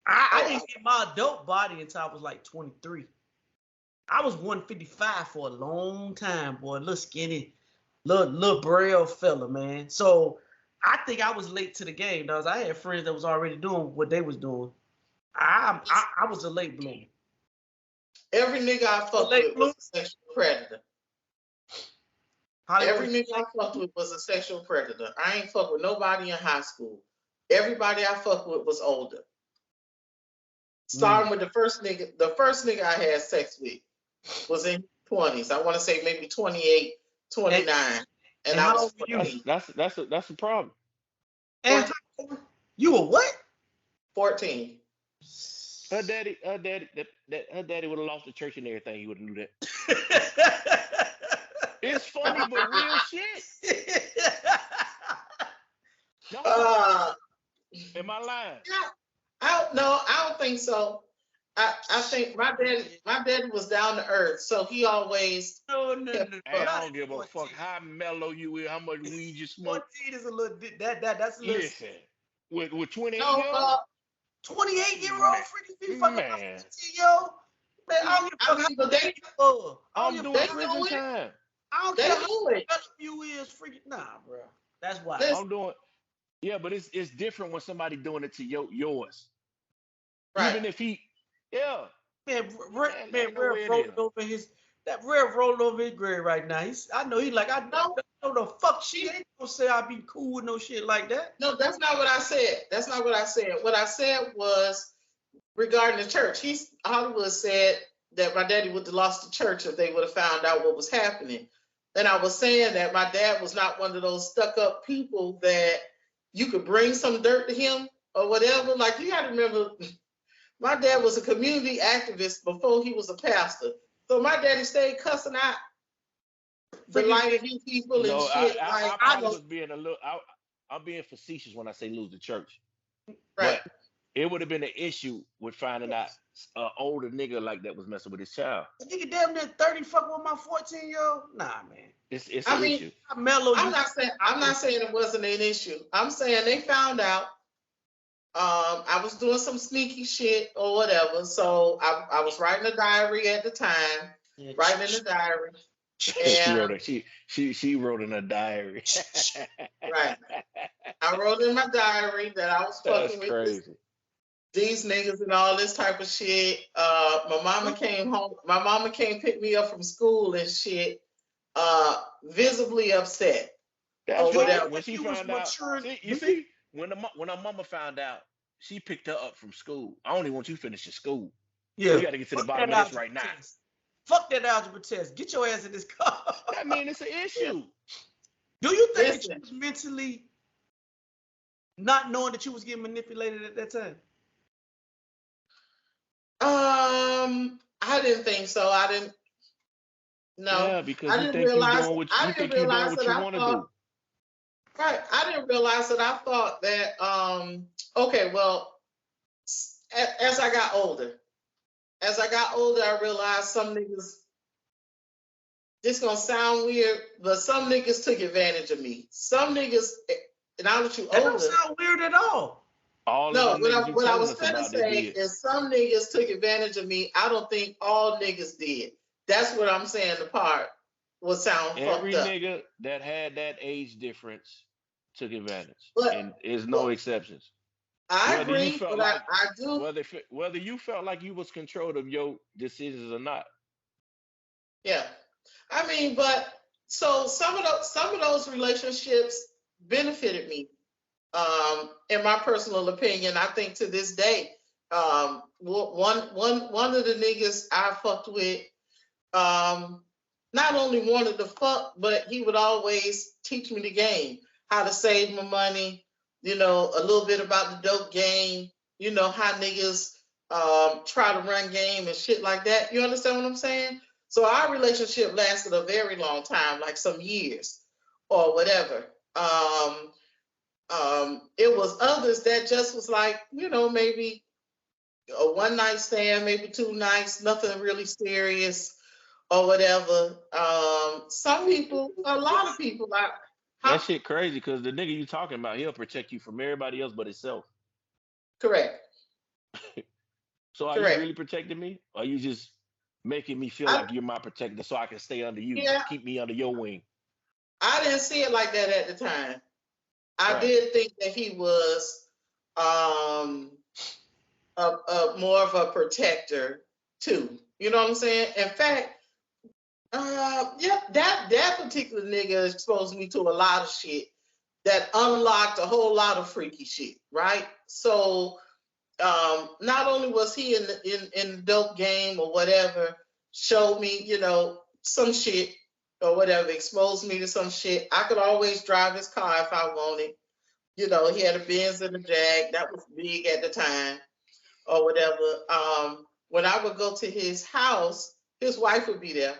I didn't get my adult body until I was like 23. I was 155 for a long time, boy. Little skinny, little braille fella, man. So I think I was late to the game, dog. I had friends that was already doing what they was doing. I was a late bloomer. Every nigga I fucked with was a sexual predator. Every nigga I fucked with was a sexual predator. I ain't fucked with nobody in high school. Everybody I fucked with was older. Starting with the first nigga I had sex with was in 20s. I want to say maybe 28, 29. And I was 14. That's a problem. And you were what? 14. Her daddy would have lost the church and everything. He would have knew that. It's funny, but real shit. No. Am I lying? I don't think so. I think my daddy was down to earth, so he always. No. Hey, I don't give a fuck how mellow you is, how much weed you smoke. 14 is a little that's a little. Listen, with 28-year-old. 28-year-old freaking fucking 15-year-old. Man, I don't give a fuck. I'm doing prison time. I don't care how developed you is, freaking bro. That's why I'm doing. Yeah, but it's different when somebody doing it to yours. Right. Even if he, man, Rev rolling over his grave right now. I know he like I know. No, the fuck she ain't gonna say I'd be cool with no shit like that. No, that's not what I said. That's not what I said. What I said was regarding the church. Hollywood said that my daddy would have lost the church if they would have found out what was happening. And I was saying that my dad was not one of those stuck-up people that you could bring some dirt to him or whatever. Like, you got to remember, my dad was a community activist before he was a pastor. So my daddy stayed cussing out the light of you people and shit. I probably was being a little. I'm being facetious when I say lose the church. Right. But it would have been an issue with finding out an older nigga like that was messing with his child. Nigga damn near 30 fuck with my 14-year-old. Nah, man. It's an issue. I'm not saying it wasn't an issue. I'm saying they found out. I was doing some sneaky shit or whatever. So I was writing a diary at the time. Writing in the diary. She wrote in a diary. Right. I wrote in my diary that I was fucking with these niggas and all this type of shit. My mama came home. My mama came pick me up from school and shit. Visibly upset. That's right. When she found out, when her mama found out, she picked her up from school. I only want you to finish your school. Yeah, you got to get to the bottom of this right now. Fuck that algebra test. Get your ass in this car. I mean, it's an issue. Do you think that you was mentally not knowing that you was getting manipulated at that time? I didn't think so. I didn't. No. Yeah, because I didn't realize. I didn't realize that I thought. Right. I didn't realize that I thought that. Okay. Well, as I got older, I realized some niggas. This gonna sound weird, but some niggas took advantage of me. Some niggas, and now that you older, that don't sound weird at all. No, what I was trying to say is some niggas took advantage of me. I don't think all niggas did. That's what I'm saying. The part would sound fucked up. Every nigga that had that age difference took advantage, and there's no exceptions. I agree, but I do. Whether you felt like you was control of your decisions or not. Yeah, I mean, but so some of those relationships benefited me. In my personal opinion, I think to this day, one of the niggas I fucked with, not only wanted to fuck, but he would always teach me the game, how to save my money, a little bit about the dope game, how niggas try to run game and shit like that. You understand what I'm saying? So our relationship lasted a very long time, like some years or whatever. It was others that just was like, maybe a one night stand, maybe 2 nights, nothing really serious or whatever. Some people, a lot of people, that shit crazy because the nigga you talking about, he'll protect you from everybody else but himself. Correct. So are you really protecting me? Or are you just making me feel like you're my protector so I can stay under you, keep me under your wing? I didn't see it like that at the time. I did think that he was more of a protector too. You know what I'm saying? In fact, that particular nigga exposed me to a lot of shit that unlocked a whole lot of freaky shit, right? So not only was he in the dope game or whatever, showed me, some shit or whatever, exposed me to some shit. I could always drive his car if I wanted. He had a Benz and a Jag. That was big at the time or whatever. When I would go to his house, his wife would be there.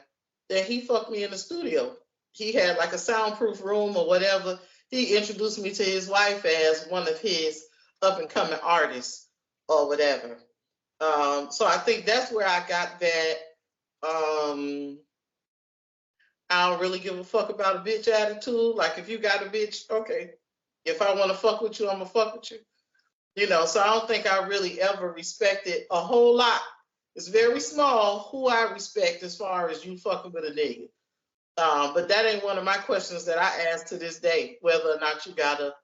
Then he fucked me in the studio. He had like a soundproof room or whatever. He introduced me to his wife as one of his up and coming artists or whatever. So I think that's where I got that. I don't really give a fuck about a bitch attitude. Like if you got a bitch, okay. If I want to fuck with you, I'm gonna fuck with you. So I don't think I really ever respected a whole lot. It's very small who I respect as far as you fucking with a nigga. But that ain't one of my questions that I ask to this day, whether or not you got a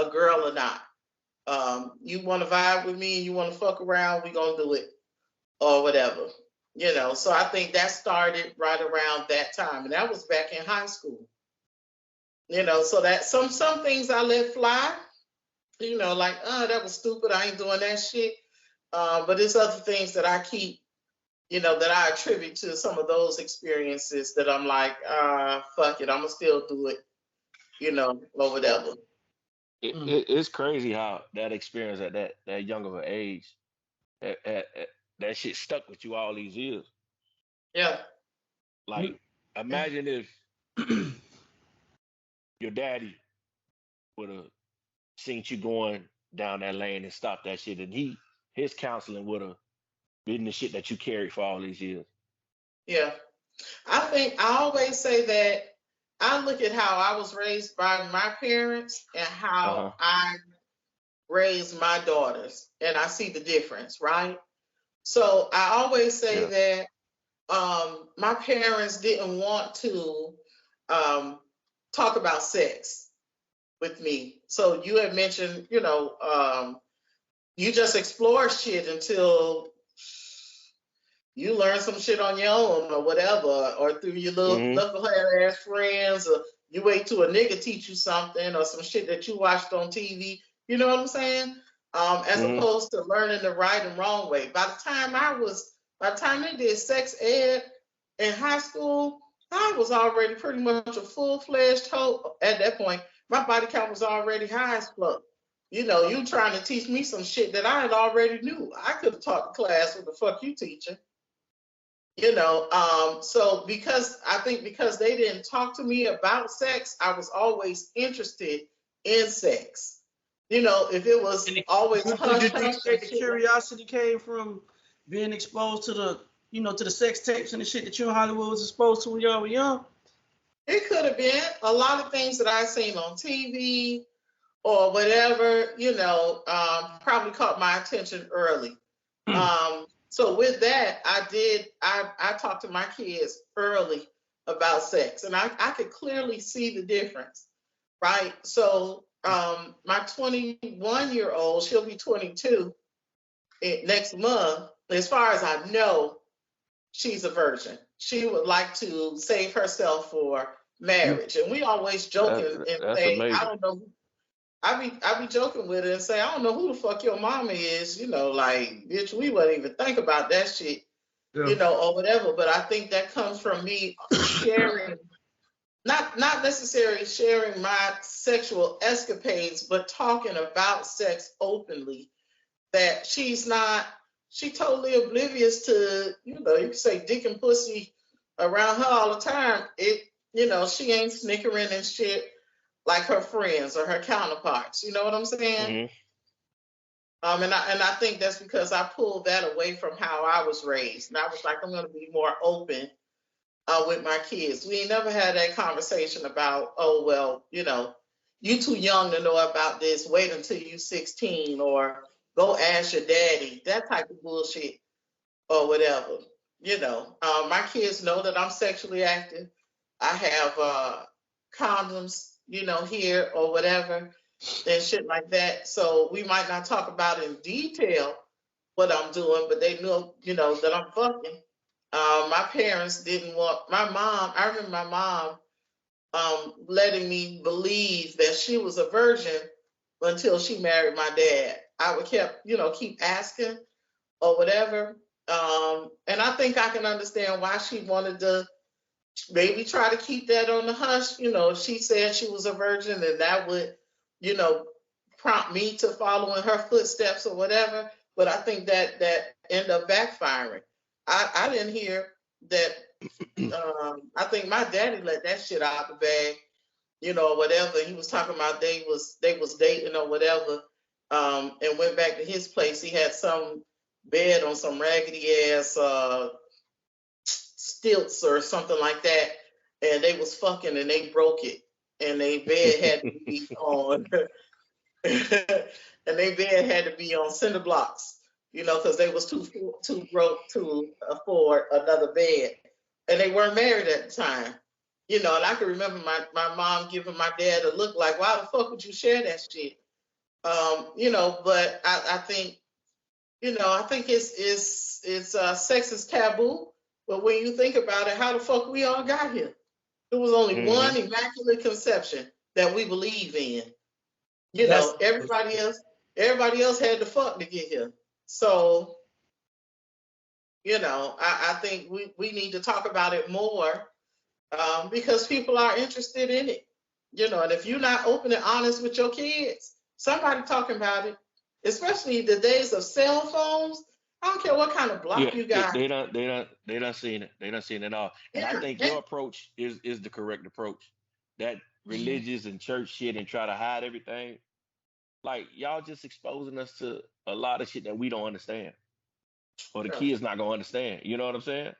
girl or not. You want to vibe with me and you want to fuck around, we gonna do it or whatever. So I think that started right around that time. And that was back in high school. You know, so that some things I let fly, you know, like, that was stupid. I ain't doing that shit. But there's other things that I keep, you know, that I attribute to some of those experiences that I'm like, fuck it, I'm gonna still do it, you know, or whatever. It's crazy how that experience at that young of an age, that shit stuck with you all these years. Yeah. Like, imagine if your daddy would have seen you going down that lane and stopped that shit, and his counseling would have been the shit that you carried for all these years. Yeah. I think I always say that I look at how I was raised by my parents and how I raised my daughters, and I see the difference, right? So I always say that my parents didn't want to talk about sex with me. So you had mentioned, you know, you just explore shit until you learn some shit on your own or whatever, or through your little knucklehead ass friends, or you wait till a nigga teach you something or some shit that you watched on TV. You know what I'm saying? As opposed to learning the right and wrong way. By the time they did sex ed in high school, I was already pretty much a full-fledged hoe at that point. My body count was already high as fuck. You know, you trying to teach me some shit that I had already knew. I could have taught the class what the fuck you teaching. You know, so because they didn't talk to me about sex, I was always interested in sex. You know, if it was always hush, do you think hush, that the curiosity came from being exposed to the, you know, to the sex tapes and the shit that you in Hollywood was exposed to when y'all were young? It could have been a lot of things that I seen on TV or whatever, you know, probably caught my attention early. So with that, I talked to my kids early about sex, and I could clearly see the difference, right? So my 21-year-old, she'll be 22 next month. As far as I know, she's a virgin. She would like to save herself for marriage, and we always joking and That's say, amazing. I don't know. I be joking with her and say, I don't know who the fuck your mama is, you know, like, bitch, we wouldn't even think about that shit, you know, or whatever. But I think that comes from me sharing, not necessarily sharing my sexual escapades, but talking about sex openly. That she totally oblivious to, you know, you can say dick and pussy around her all the time. You know, she ain't snickering and shit like her friends or her counterparts. You know what I'm saying? And I think that's because I pulled that away from how I was raised. And I was like, I'm going to be more open with my kids. We ain't never had that conversation about, oh, well, you know, you too young to know about this. Wait until you 16, or go ask your daddy. That type of bullshit or whatever. You know, my kids know that I'm sexually active. I have condoms, you know, here or whatever, and shit like that. So we might not talk about in detail what I'm doing, but they know, you know, that I'm fucking. My parents didn't want I remember my mom letting me believe that she was a virgin until she married my dad. I would keep asking or whatever. And I think I can understand why she wanted to maybe try to keep that on the hush. You know, if she said she was a virgin, then that would, you know, prompt me to follow in her footsteps or whatever. But I think that ended up backfiring. I didn't hear that. I think my daddy let that shit out the bag, you know, or whatever. He was talking about they was dating or whatever, and went back to his place. He had some bed on some raggedy ass stilts or something like that, and they was fucking and they broke it, and they bed had to be on, and they bed had to be on cinder blocks, you know, because they was too broke to afford another bed, and they weren't married at the time, you know. And I can remember my mom giving my dad a look like, why the fuck would you share that shit, you know. But I think, you know, I think it's sex is taboo. But when you think about it, how the fuck we all got here? There was only one immaculate conception. that we believe in. You know, everybody else had to fuck to get here. So, you know, I think we need to talk about it more because people are interested in it. You know, and if you're not open and honest with your kids, somebody talking about it, especially the days of cell phones. I don't care what kind of block you got. They don't seen it. They don't seen it all. And I think your approach is the correct approach. That religious and church shit and try to hide everything. Like y'all just exposing us to a lot of shit that we don't understand. Or the kids not gonna understand. You know what I'm saying?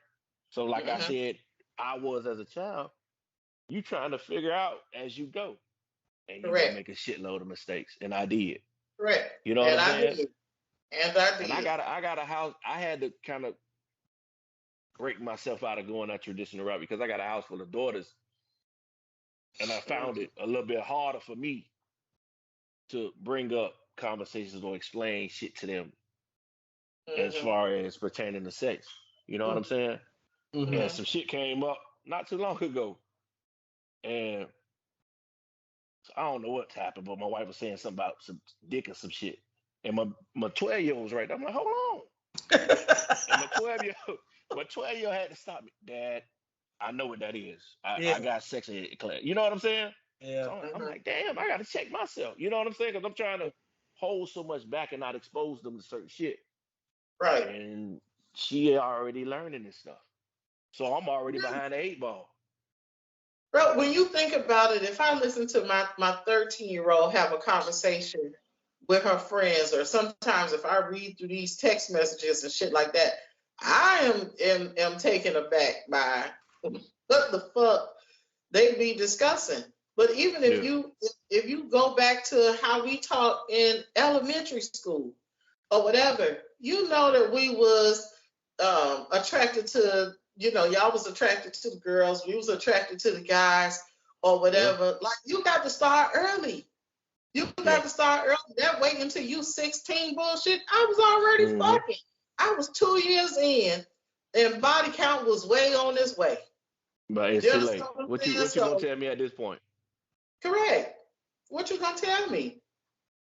So like I said, I was as a child, you trying to figure out as you go. And you're gonna make a shitload of mistakes. And I did. Correct. You know what I'm saying? And I did. And I got a house. I had to kind of break myself out of going that traditional route because I got a house full of daughters. And I found it a little bit harder for me to bring up conversations or explain shit to them as far as pertaining to sex. You know what I'm saying? And some shit came up not too long ago. And I don't know what happened, but my wife was saying something about some dick or some shit. And my 12-year-old was right there. I'm like, hold on. And my 12-year-old had to stop me. Dad, I know what that is. I got sex in class. You know what I'm saying? Yeah. So I'm like, damn, I got to check myself. You know what I'm saying? Because I'm trying to hold so much back and not expose them to certain shit. Right. And she already learning this stuff. So I'm already behind the 8 ball. Bro, when you think about it, if I listen to my 13-year-old have a conversation with her friends, or sometimes if I read through these text messages and shit like that, I am taken aback by what the fuck they be discussing. But even if you go back to how we talk in elementary school or whatever, you know that we was attracted to, you know, y'all was attracted to the girls, we was attracted to the guys or whatever. Like, you got to start early. You got to start early. That wait until you 16 bullshit. I was already fucking. I was 2 years in, and body count was way on its way. But it's too late. What you gonna tell me at this point? Correct. What you gonna tell me?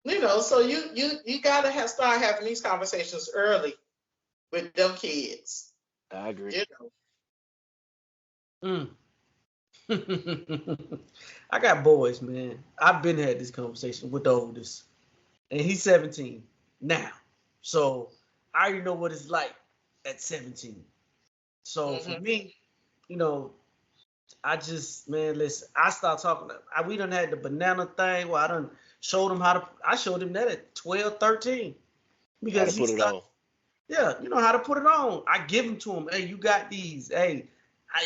You know, so you gotta start having these conversations early with them kids. I agree. You know. I got boys, man. I've been had this conversation with the oldest, and he's 17 now. So I already know what it's like at 17. So for me, you know, I just, man, listen, I start talking. We done had the banana thing where I done showed him I showed him that at 12, 13. Because how to put it on. Yeah, you know how to put it on. I give them to him. Hey, you got these. Hey,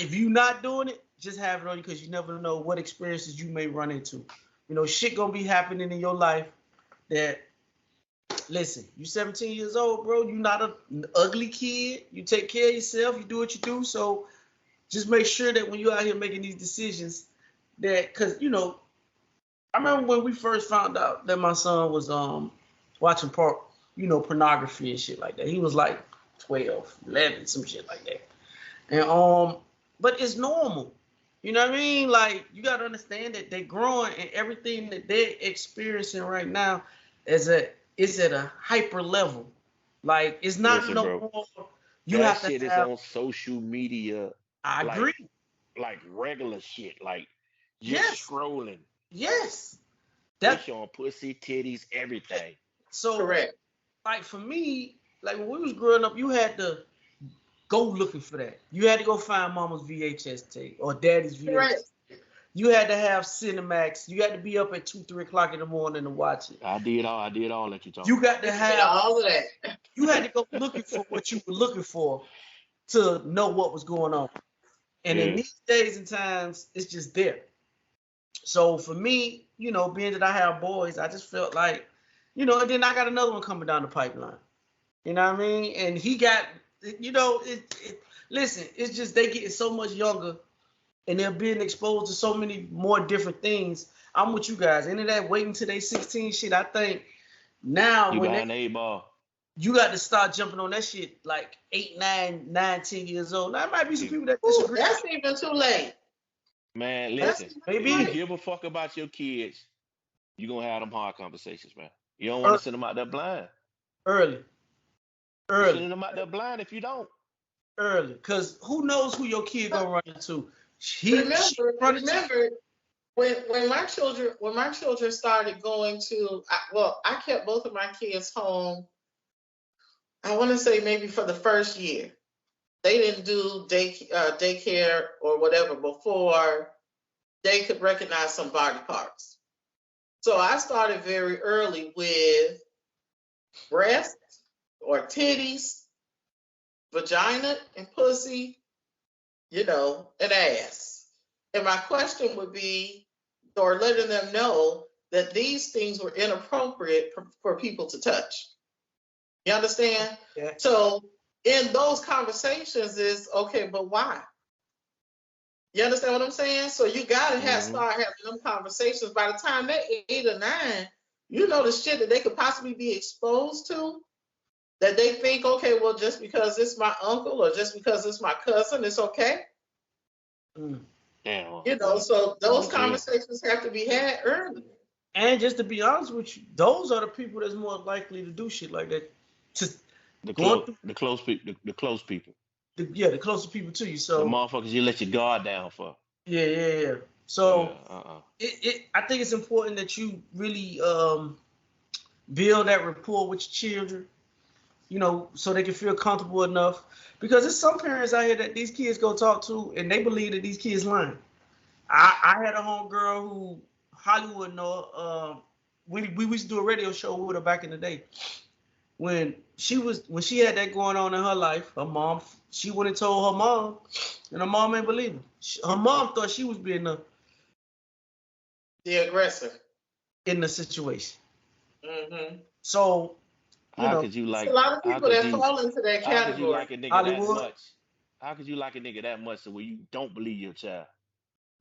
if you not doing it, just have it on you because you never know what experiences you may run into. You know, shit gonna be happening in your life that, listen, you 17 years old, bro. You not an ugly kid. You take care of yourself. You do what you do. So just make sure that when you're out here making these decisions that, because, you know, I remember when we first found out that my son was watching pornography and shit like that. He was like 12, 11, some shit like that. And but it's normal. You know what I mean? Like, you gotta understand that they're growing and everything that they're experiencing right now is at a hyper level. Like, it's not more. You have to shit is on social media. I agree. Like regular shit. Like just scrolling. Yes. That's showing pussy, titties, everything. So correct. Like for me, like when we was growing up, you had to go looking for that. You had to go find mama's VHS tape or daddy's VHS tape. You had to have Cinemax. You had to be up at 2, 3 o'clock in the morning to watch it. I did all that you talking. You got to have all of that. You had to go looking for what you were looking for to know what was going on. And in these days and times, it's just there. So for me, you know, being that I have boys, I just felt like, you know, and then I got another one coming down the pipeline. You know what I mean? And he got, you know, listen, it's just they getting so much younger and they're being exposed to so many more different things. I'm with you guys. Into that waiting till they 16 shit, I think now you when got an 8 ball. You got to start jumping on that shit like 8, 9, 10 years old. Now, there might be some people that disagree. That's even too late. Man, That's listen. If you right. give a fuck about your kids, you're gonna have them hard conversations, man. You don't want to ear- send them out there blind. early, You're early, sending them out there blind if you don't. early. Because who knows who your kid gonna run into? She Remember, run into. remember when my children started going to I kept both of my kids home. I want to say maybe for the first year. They didn't do daycare or whatever before they could recognize some body parts. So I started very early with breasts or titties, vagina and pussy, and ass. And my question would be, or letting them know that these things were inappropriate for people to touch. You understand? Yeah. So in those conversations is okay, but why? You understand what I'm saying? So you gotta Hmm. start having them conversations. By the time they're 8 or 9, you know the shit that they could possibly be exposed to. That they think, okay, well, just because it's my uncle or just because it's my cousin, it's okay. Mm. Yeah, So those yeah. conversations have to be had early. And just to be honest with you, those are the people that's more likely to do shit like that. Just The going close, through, the close people, the close people, the closest people to you. the So motherfuckers you let your guard down for. yeah. Yeah, So I think it's important that you really build that rapport with your children, so they can feel comfortable enough. Because there's some parents out here that these kids go talk to and they believe that these kids lying. I had a homegirl who Hollywood know. We used to do a radio show with her back in the day. When she had that going on in her life, she went and told her mom, and her mom ain't believe her. Her mom thought she was being The aggressor. in the situation. Mm-hmm. So, how could you It's a like? lot of How people could that you? fall into that How could you category. like a nigga that Hollywood, much? How could you like a nigga that much to where you don't believe your child?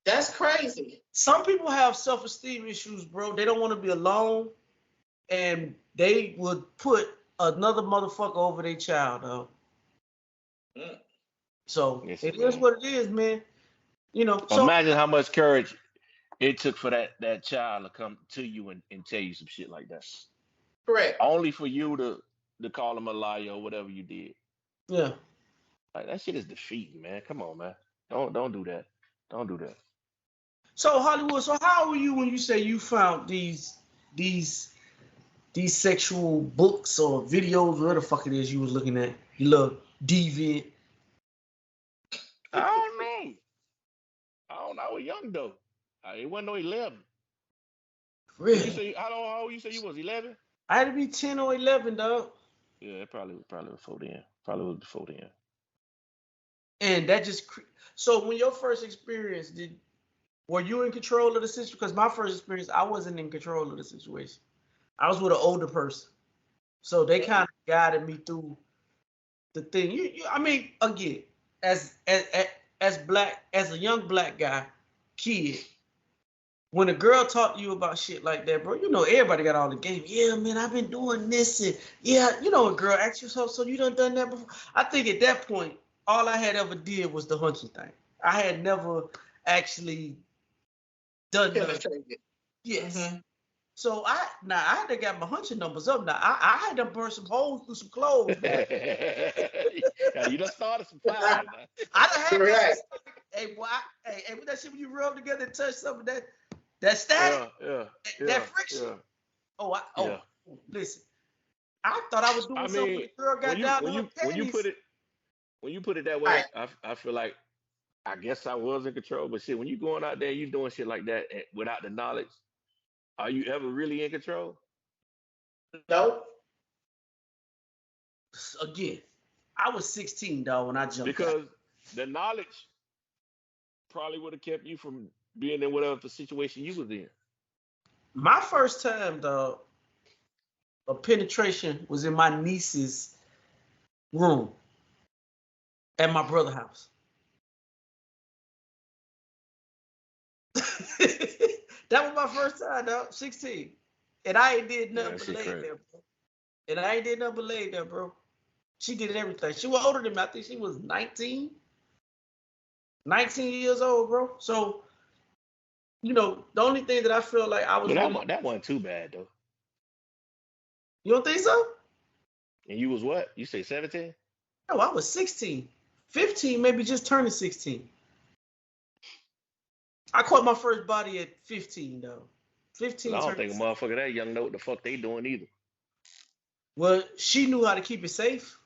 That's crazy. some people have self-esteem issues, bro. They don't want to be alone, and they would put another motherfucker over their child, though. Mm. So Listen, it is man. what it is, man. So Imagine how much courage it took for that child to come to you and tell you some shit like that. Correct. Only for you to call him a liar or whatever you did. yeah. Like that shit is defeating, man. Come on, man. Don't do that. Don't do that. So Hollywood. So how were you when you say you found these these sexual books or videos, whatever the fuck it is you was looking at? You look deviant. I don't know. I don't know. I was young though. It wasn't no 11. You Really? say how old you say you was 11? I had to be 10 or 11, dog. Yeah, it probably before then. Probably was before then. And that just so when your first experience were you in control of the situation? Because my first experience, I wasn't in control of the situation. I was with an older person, so they kind of guided me through the thing. I mean, again, as a young black guy, kid, when a girl talk to you about shit like that, bro, everybody got all the game. Yeah, man, I've been doing this, and yeah, a girl asks you so you done that before. I think at that point, all I had ever did was the hunching thing. I had never actually done nothing. Penetrated. Yes. Mm-hmm. So I had to get my hunching numbers up. Now I had to burn some holes through some clothes. Now Now, you done started some fires now. I done had that Right. shit. Hey, boy, hey, with that shit when you rub together and touch some of that static, Yeah, that friction. yeah, Oh, yeah. listen. I thought I was I doing something when mean, the girl when got you down to when her you when you panties. put it that way, Right. I feel like I guess I was in control. But shit, when you going out there, you doing shit like that without the knowledge, are you ever really in control? Nope. Again, I was 16, dog, when I jumped out. Because the knowledge probably would have kept you from being in whatever the situation you was in. My first time, dog, of penetration was in my niece's room at my brother's house. That was my first time, dog. 16. And I ain't did Yeah, nothing that but shit lay crazy. there, bro. And I ain't did nothing but lay there, bro. She did everything. She was older than me. I think she was 19 years old, bro. So You know, the only thing that I feel like I was But really, that wasn't too bad though. you don't think so? And you was what? You say 17? No, I was 16. 15, maybe just turning 16. I caught my first body at 15 though. 15 I don't turning think a 16. motherfucker that young know what the fuck they doing either. Well, she knew how to keep it safe.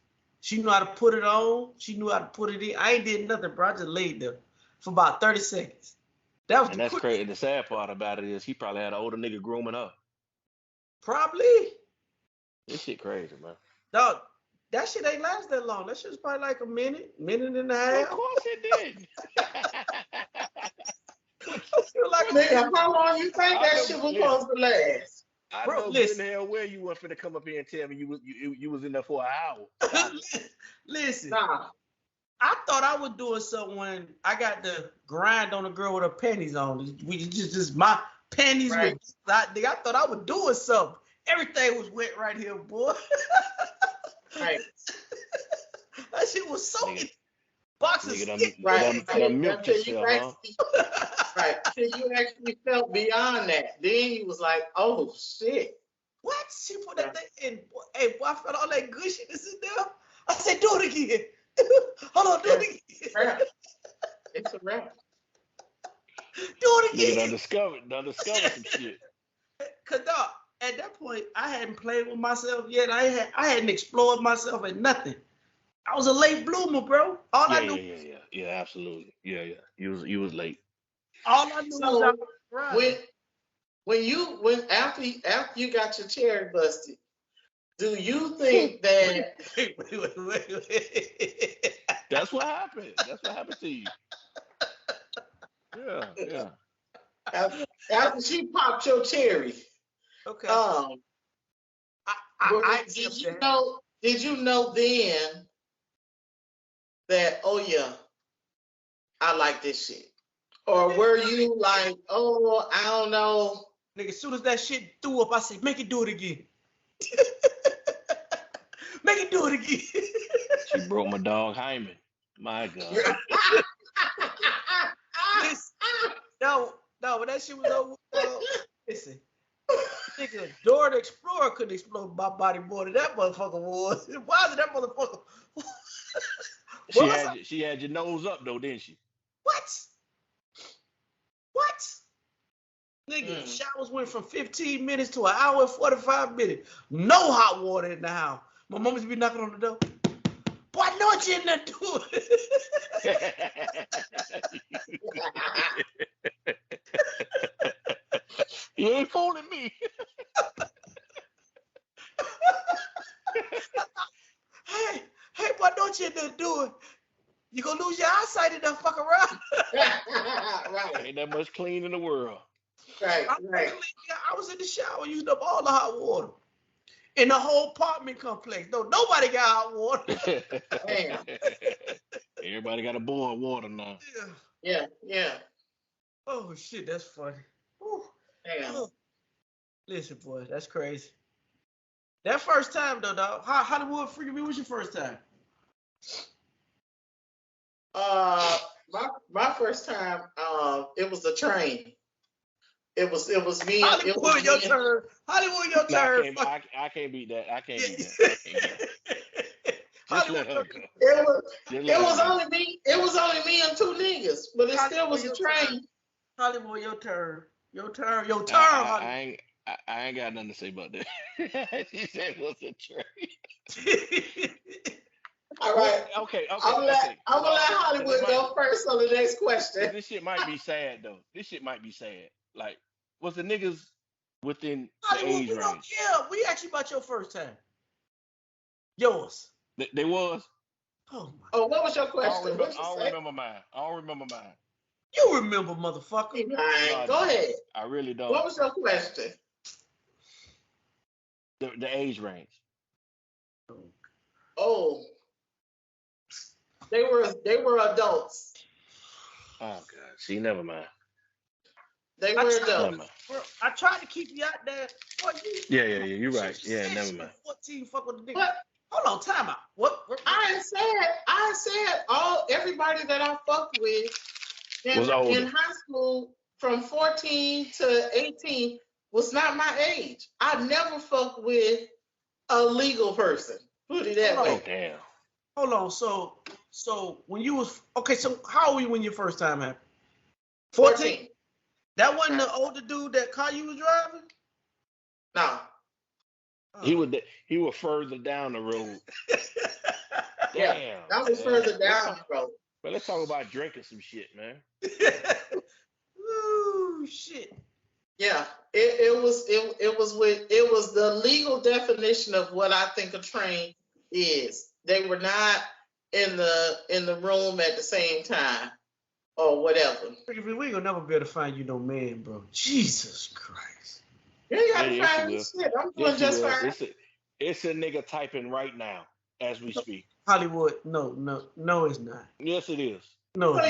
She knew how to put it on. She knew how to put it in. I ain't did nothing, bro. I just laid there for about 30 seconds. That was And the that's quick. crazy. The sad part about it is he probably had an older nigga grooming her. Probably. This shit crazy, man. Dog, that shit ain't last that long. That shit was probably like a minute and a Of half. course it did. I feel like Nigga, how long you think I that know, shit was listen, supposed to last? I bro, know good listen. in hell where you weren't finna come up here and tell me you was in there for an hour. Stop it. Listen, Nah. I thought I was doing something when I got the grind on a girl with her panties on. We just my panties Right. was I thought I was doing something. Everything was wet right here, boy. Right. That shit was soaking. Nigga, Boxes. Right. done milked Until you yourself, huh? actually, right. Until you actually felt beyond that. Then you was like, oh shit. What? She put that thing in. Hey, boy, I felt all that gushiness in there. I said, do it again. Hold on, do it again. Wrap. It's a wrap. Do it Nigga again. done discovered some shit. Cause dog, at that point, I hadn't played with myself yet. I hadn't explored myself at nothing. I was a late bloomer, bro. All I knew Yeah, absolutely. Yeah. You was late. all I knew was I So was riding. when after you got your cherry busted, do you think that Wait. That's what happened. That's what happened to you. Yeah. after she popped your cherry, Okay. I accept did you that. know? Did you know then that I like this shit, or were you like, oh, I don't know? Nigga, as soon as that shit threw up, I said, make it do it again. Make it do it again. She broke my dog Hyman. My God. Listen, no, when that shit was over, listen, nigga, Dora the Explorer couldn't explode my body more than that motherfucker was. Why is it that motherfucker? She had your nose up though, didn't she? What? Nigga, showers went from 15 minutes to an hour and 45 minutes. No hot water in the house. My mom used to be knocking on the door. Boy, I know what you in there doing. You ain't fooling me. Hey, boy, I know what you in there doing. You gonna lose your eyesight in that fuck around. Right. Ain't that much clean in the world. Right. I was in the shower using up all the hot water in the whole apartment complex. No, nobody got hot water. Damn. Everybody got a boil of water now. Yeah. Oh shit, that's funny. Whew. Damn. Oh. Listen, boy, that's crazy. That first time though, dog. Hollywood Freaky Me was your first time? My first time, it was a train. It was me. Hollywood, your turn. Hollywood, your turn. I can't beat that. I can't beat that. Just let her go. It was only me. It was only me and two niggas, but it still was a train. Hollywood, your turn. Your turn. I ain't got nothing to say about that. She said it was a train. All right. Okay. I'm gonna let Hollywood go first on the next question. This shit might be sad though. Like, was the niggas within Hollywood, the age we range? don't care. We asked you about your first time. Yours. They was. Oh my. Oh, what was your question? I don't remember mine. You remember, motherfucker. No, go ahead. I really don't. What was your question? The age range. Oh, they were adults. Oh God. See, never mind. They were adults. I tried to keep you out there. Yeah. You're right. Yeah, never mind. 14, fuck with the nigga. What? Hold on, time out. What? I said everybody that I fucked with in high school from 14 to 18 was not my age. I never fucked with a legal person. Put it that Oh way. damn. Hold on. So when you was okay, so how old were you when your first time happened? 14? That wasn't the older dude that car you was driving? No. He was further down the road. Yeah, Damn. that was further down the road. But let's talk about drinking some shit, man. Ooh, shit. Yeah, it was the legal definition of what I think a train is. They were not in the room at the same time or whatever. We ain't gonna never be able to find you no man, bro. Jesus Christ. You ain't got to Yes, find you me shit. I'm doing just fine. It's a nigga typing right now as we speak. Hollywood, no, it's not. Yes, it is. No. So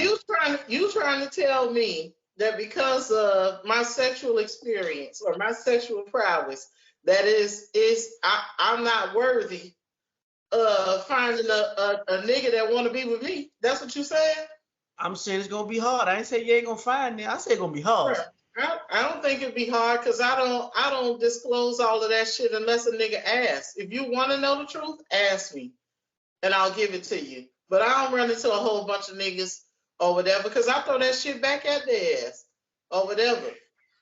you trying to tell me that because of my sexual experience or my sexual prowess, that I'm not worthy of finding a nigga that want to be with me? That's what you said? I'm saying it's gonna be hard. I ain't say you ain't gonna find it. I say it's gonna be hard. Sure. I don't think it'd be hard because I don't disclose all of that shit unless a nigga asks. If you want to know the truth, ask me, and I'll give it to you. But I don't run into a whole bunch of niggas or whatever because I throw that shit back at their ass or whatever.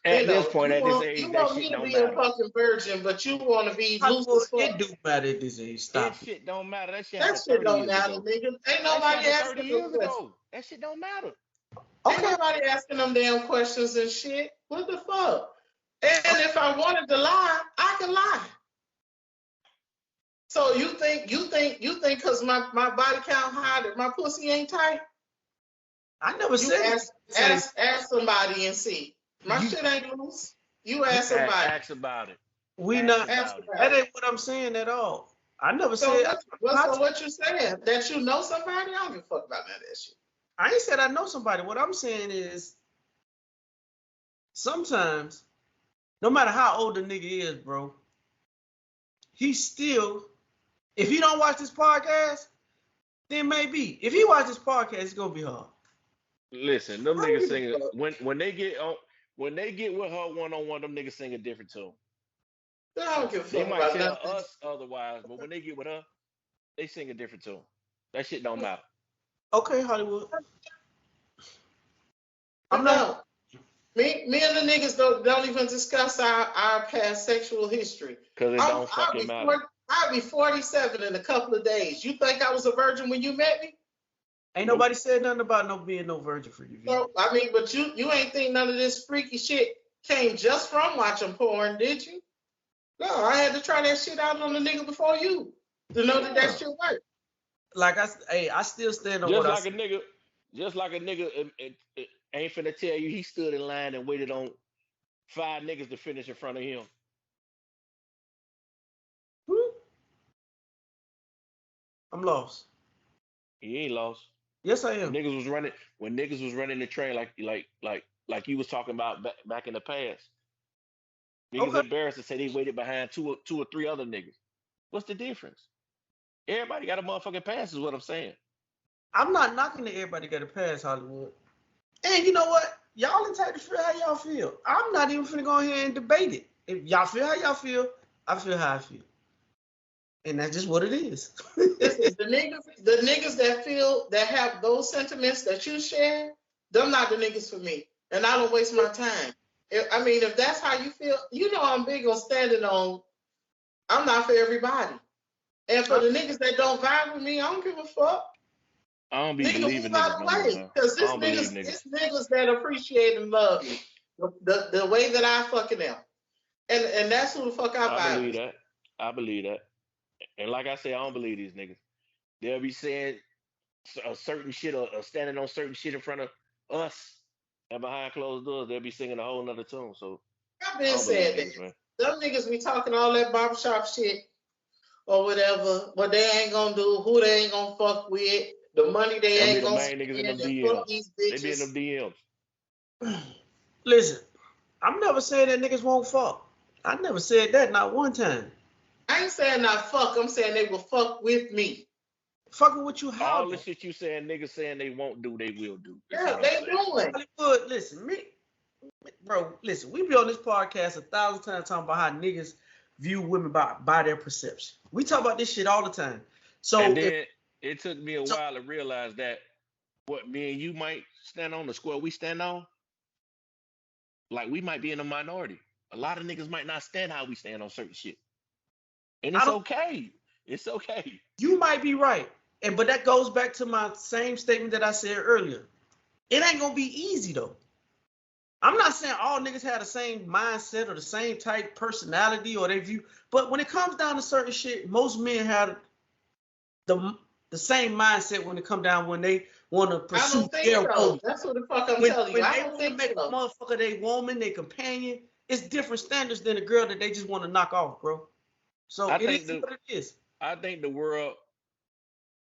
At this point, at this age, you that want shit me to don't be matter. a fucking virgin, but you want to be loose as fuck. It do matter at this age. Stop That shit don't matter. That shit That happened shit 30 don't years matter, ago. nigga. Ain't nobody That shit happened asking 30 them years questions. ago. That shit don't matter. Ain't nobody asking them damn questions and shit. What the fuck? And if I wanted to lie, I can lie. So you think because my body count high that my pussy ain't tight? I never said ask somebody and see. My shit ain't loose. You ask somebody. Ask about it. That ain't what I'm saying at all. I never said. So what you saying? That you know somebody? I don't give a fuck about none of that shit. I ain't said I know somebody. What I'm saying is, sometimes, no matter how old the nigga is, bro, he's still. If he don't watch this podcast, then maybe. If he watch this podcast, it's gonna be hard. Listen, them niggas sing when they get with her one-on-one, them niggas sing a different tune. I don't give a fuck. They might tell us otherwise, but when they get with her, they sing a different tune. That shit don't matter. Okay, Hollywood. I'm not. Me and the niggas don't even discuss our past sexual history. Because it don't fucking matter. I'll be 47 in a couple of days. You think I was a virgin when you met me? Ain't nobody said nothing about being no virgin for you. So, I mean, but you ain't think none of this freaky shit came just from watching porn, did you? No, I had to try that shit out on the nigga before you to know that shit worked. Like I still stand on what I said. Just like a nigga ain't finna tell you he stood in line and waited on 5 niggas to finish in front of him. I'm lost. He ain't lost. Yes, I am. When niggas was running the train like you was talking about back in the past. Niggas embarrassed to say they waited behind two or three other niggas. What's the difference? Everybody got a motherfucking pass, is what I'm saying. I'm not knocking that everybody got a pass, Hollywood. And you know what? Y'all entitled to feel how y'all feel. I'm not even finna go ahead and debate it. If y'all feel how y'all feel, I feel how I feel. And that's just what it is. Listen, the niggas that have those sentiments that you share, them not the niggas for me. And I don't waste my time. If that's how you feel, you know I'm big on standing on, I'm not for everybody. And for the niggas that don't vibe with me, I don't give a fuck. I don't be believing niggas no more. Because this niggas that appreciate and love me the way that I fucking am. And that's who the fuck I vibe with. I believe that. And like I say, I don't believe these niggas. They'll be saying a certain shit or standing on certain shit in front of us. And behind closed doors, they'll be singing a whole nother tune. So I've been saying that. Them niggas be talking all that barbershop shit or whatever, what they ain't gonna do, who they ain't gonna fuck with, the money they ain't gonna spend, niggas in them fuck these bitches. They be in them DMs. Listen, I'm never saying that niggas won't fuck. I never said that, not one time. I ain't saying not fuck, I'm saying they will fuck with me. Fucking with you how? All the shit you saying, niggas saying they won't do, they will do. Yeah, they doing. Hollywood, listen, me. Bro, listen, we be on this podcast 1,000 times talking about how niggas view women by their perception. We talk about this shit all the time. So And if then it took me a so, while to realize that what me and you might stand on, the square we stand on, like we might be in a minority. A lot of niggas might not stand how we stand on certain shit. And I it's don't. okay. It's okay. You might be right, but that goes back to my same statement that I said earlier. It ain't gonna be easy though. I'm not saying all niggas have the same mindset or the same type personality or they view, but when it comes down to certain shit, most men have the same mindset when it come down when they want to I pursue don't think their so. woman. That's what the fuck I'm When telling you. when I they don't want to think make a so. motherfucker their woman, their companion, it's different standards than a girl that they just want to knock off, bro. So I it think is the what it is. I think the world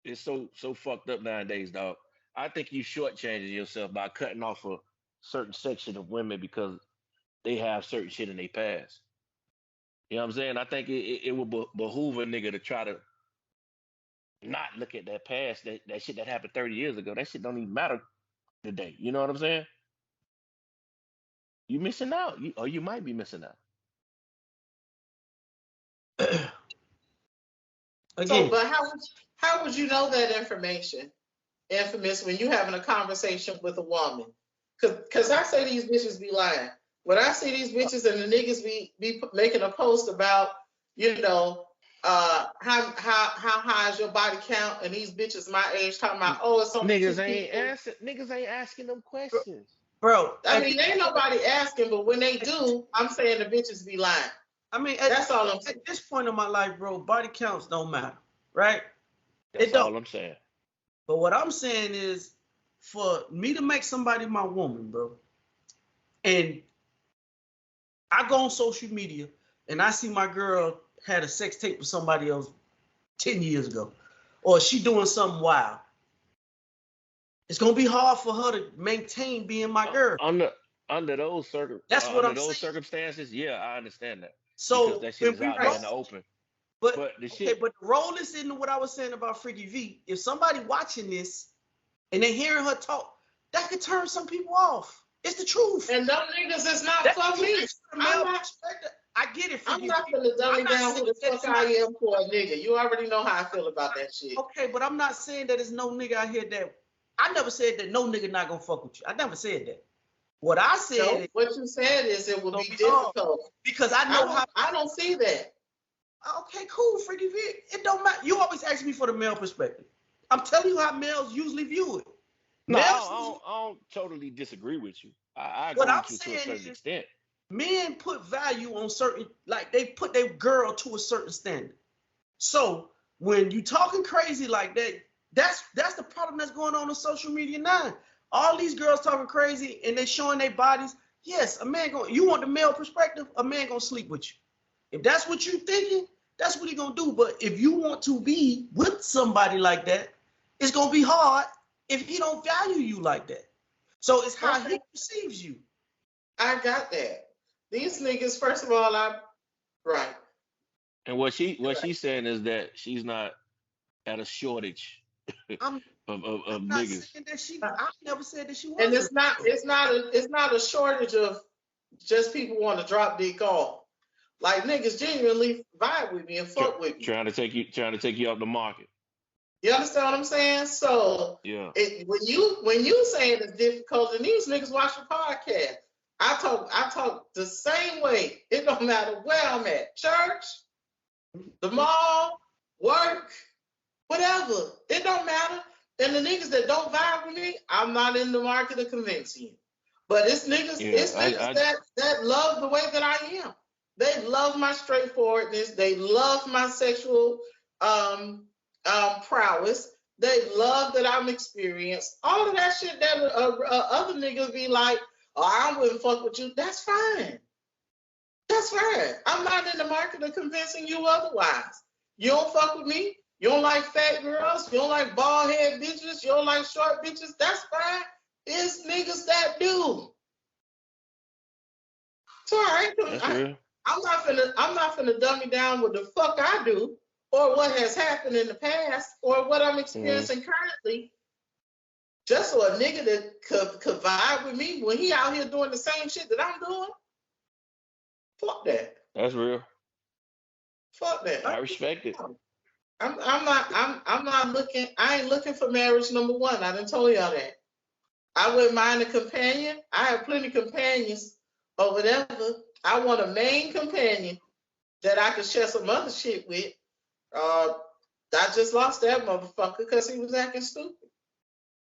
is so fucked up nowadays, dog. I think you shortchanging yourself by cutting off a certain section of women because they have certain shit in their past. You know what I'm saying? I think it would behoove a nigga to try to not look at that past, that shit that happened 30 years ago. That shit don't even matter today. You know what I'm saying? You missing out. Or you might be missing out. So, Again, but how would you know that information, infamous, when you having a conversation with a woman? Cause I say these bitches be lying. When I see these bitches and the niggas be making a post about, you know, how high is your body count, and these bitches my age talking about, oh, it's only two people. Niggas ain't asking them questions. bro. I mean, ain't nobody asking, but when they do, I'm saying the bitches be lying. I mean, That's all I'm saying. at this point in my life, bro, body counts don't matter, right? It That's don't. all I'm saying. But what I'm saying is, for me to make somebody my woman, bro, and I go on social media and I see my girl had a sex tape with somebody else 10 years ago, or she doing something wild, it's gonna be hard for her to maintain being my girl. Under That's what under I'm those saying. circumstances, yeah, I understand that because So that shit when is we out there roll, in the open. but But the okay, shit, but roll this into what I was saying about Freaky V. If somebody watching this and they hearing her talk, that could turn some people off. It's the truth. And them niggas is not That's for me. the male perspective. I get it, I'm Freaky not V. gonna dummy I'm not down saying who the that fuck it's I not. am for a nigga. You already know how I feel about that shit. Okay, but I'm not saying that there's no nigga out here that. I never said that no nigga not gonna fuck with you. I never said that. What I said No, is what you said is it would gonna be be hard difficult. because I know how. I don't see that. Okay, cool, Freaky V. It don't matter. You always ask me for the male perspective. I'm telling you how males usually view it. no, Males usually. I don't totally disagree with you. I What agree I'm with you to a saying certain is, extent. men put value on certain, like they put their girl to a certain standard. So when you talking crazy like that, that's the problem that's going on social media now. All these girls talking crazy and they showing their bodies. Yes, a man going. You want the male perspective? A man gonna sleep with you. If that's what you thinking, that's what he gonna do. But if you want to be with somebody like that, it's gonna be hard if he don't value you like that. So it's how Okay, he perceives you. I got that. These niggas, first of all, right. And what You're right. she's saying is that she's not at a shortage I'm of I'm not niggas. saying that she. I never said that she And wasn't. it's not a shortage of just people want to drop dick off. Like niggas genuinely vibe with me and fuck with me. Trying to take you off the market. You understand what I'm saying? So Yeah. when you saying it's difficult, and these niggas watch the podcast, I talk the same way. It don't matter where I'm at, church, the mall, work, whatever. It don't matter. And the niggas that don't vibe with me, I'm not in the market of convincing you. But it's Yeah. niggas that love the way that I am. They love my straightforwardness. They love my sexual prowess. They love that I'm experienced. All of that shit that other niggas be like, oh, I wouldn't fuck with you. That's fine. That's fine. I'm not in the market of convincing you otherwise. You don't fuck with me. You don't like fat girls. You don't like bald head bitches. You don't like short bitches. That's fine. It's niggas that do. It's all right. That's real. I'm not finna dumb me down what the fuck I do or what has happened in the past or what I'm Mm. experiencing currently. just so a nigga that could vibe with me when he out here doing the same shit that I'm doing. Fuck that. That's real. Fuck that. I respect it. I'm not looking. I ain't looking for marriage. Number one, I done told y'all that. I wouldn't mind a companion. I have plenty of companions or whatever. I want a main companion that I could share some other shit with. I just lost that motherfucker because he was acting stupid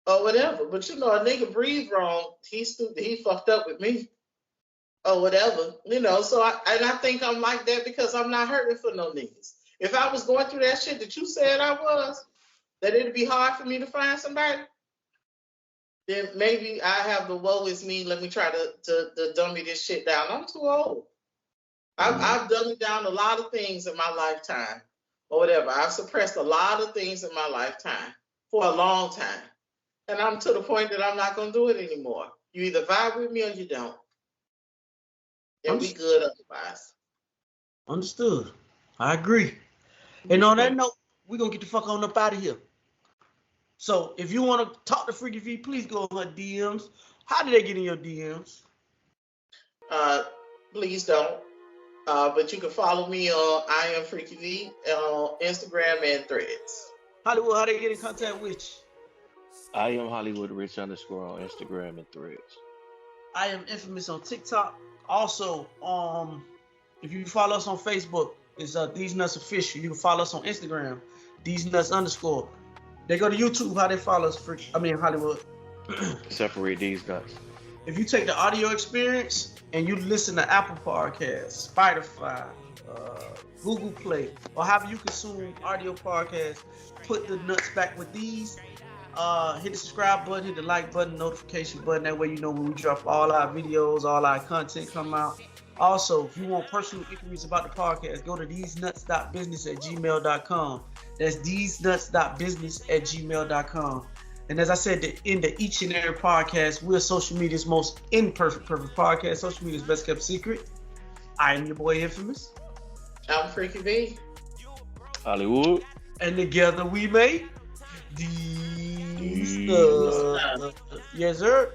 or whatever. But you know, a nigga breathe wrong. He's stupid. He fucked up with me or whatever. You know, so I think I'm like that because I'm not hurting for no niggas. If I was going through that shit that you said I was, that it'd be hard for me to find somebody, then maybe I have the woe is me. Let me try to dummy this shit down. I'm too old. I've dummied down a lot of things in my lifetime or whatever. I've suppressed a lot of things in my lifetime for a long time. And I'm to the point that I'm not going to do it anymore. You either vibe with me or you don't. And we good otherwise. Understood. I agree. And on that note, we're going to get the fuck on up out of here. So if you want to talk to Freaky V, please go on her DMs. How did they get in your DMs? Please don't. But you can follow me on I Am Freaky V on Instagram and Threads. Hollywood, how they get in contact with you? I am Hollywood Rich _ on Instagram and Threads. I am infamous on TikTok. Also, if you follow us on Facebook, it's Theze Nutz Official. You can follow us on Instagram, Theze Nutz _. They go to YouTube. How they follow us? Hollywood. Separate these nuts. If you take the audio experience and you listen to Apple Podcasts, Spotify, Google Play, or however you consume audio podcasts, put the nuts back with these. Hit the subscribe button, hit the like button, notification button. That way you know when we drop all our videos, all our content come out. Also, if you want personal inquiries about the podcast, go to thesenuts.business@gmail.com. That's thesenuts.business@gmail.com. And as I said, in each and every podcast, we're social media's most imperfect podcast. Social media's best kept secret. I am your boy Infamous. I'm Freaky V. Hollywood. And together we make Theze Nutz. Yes, sir.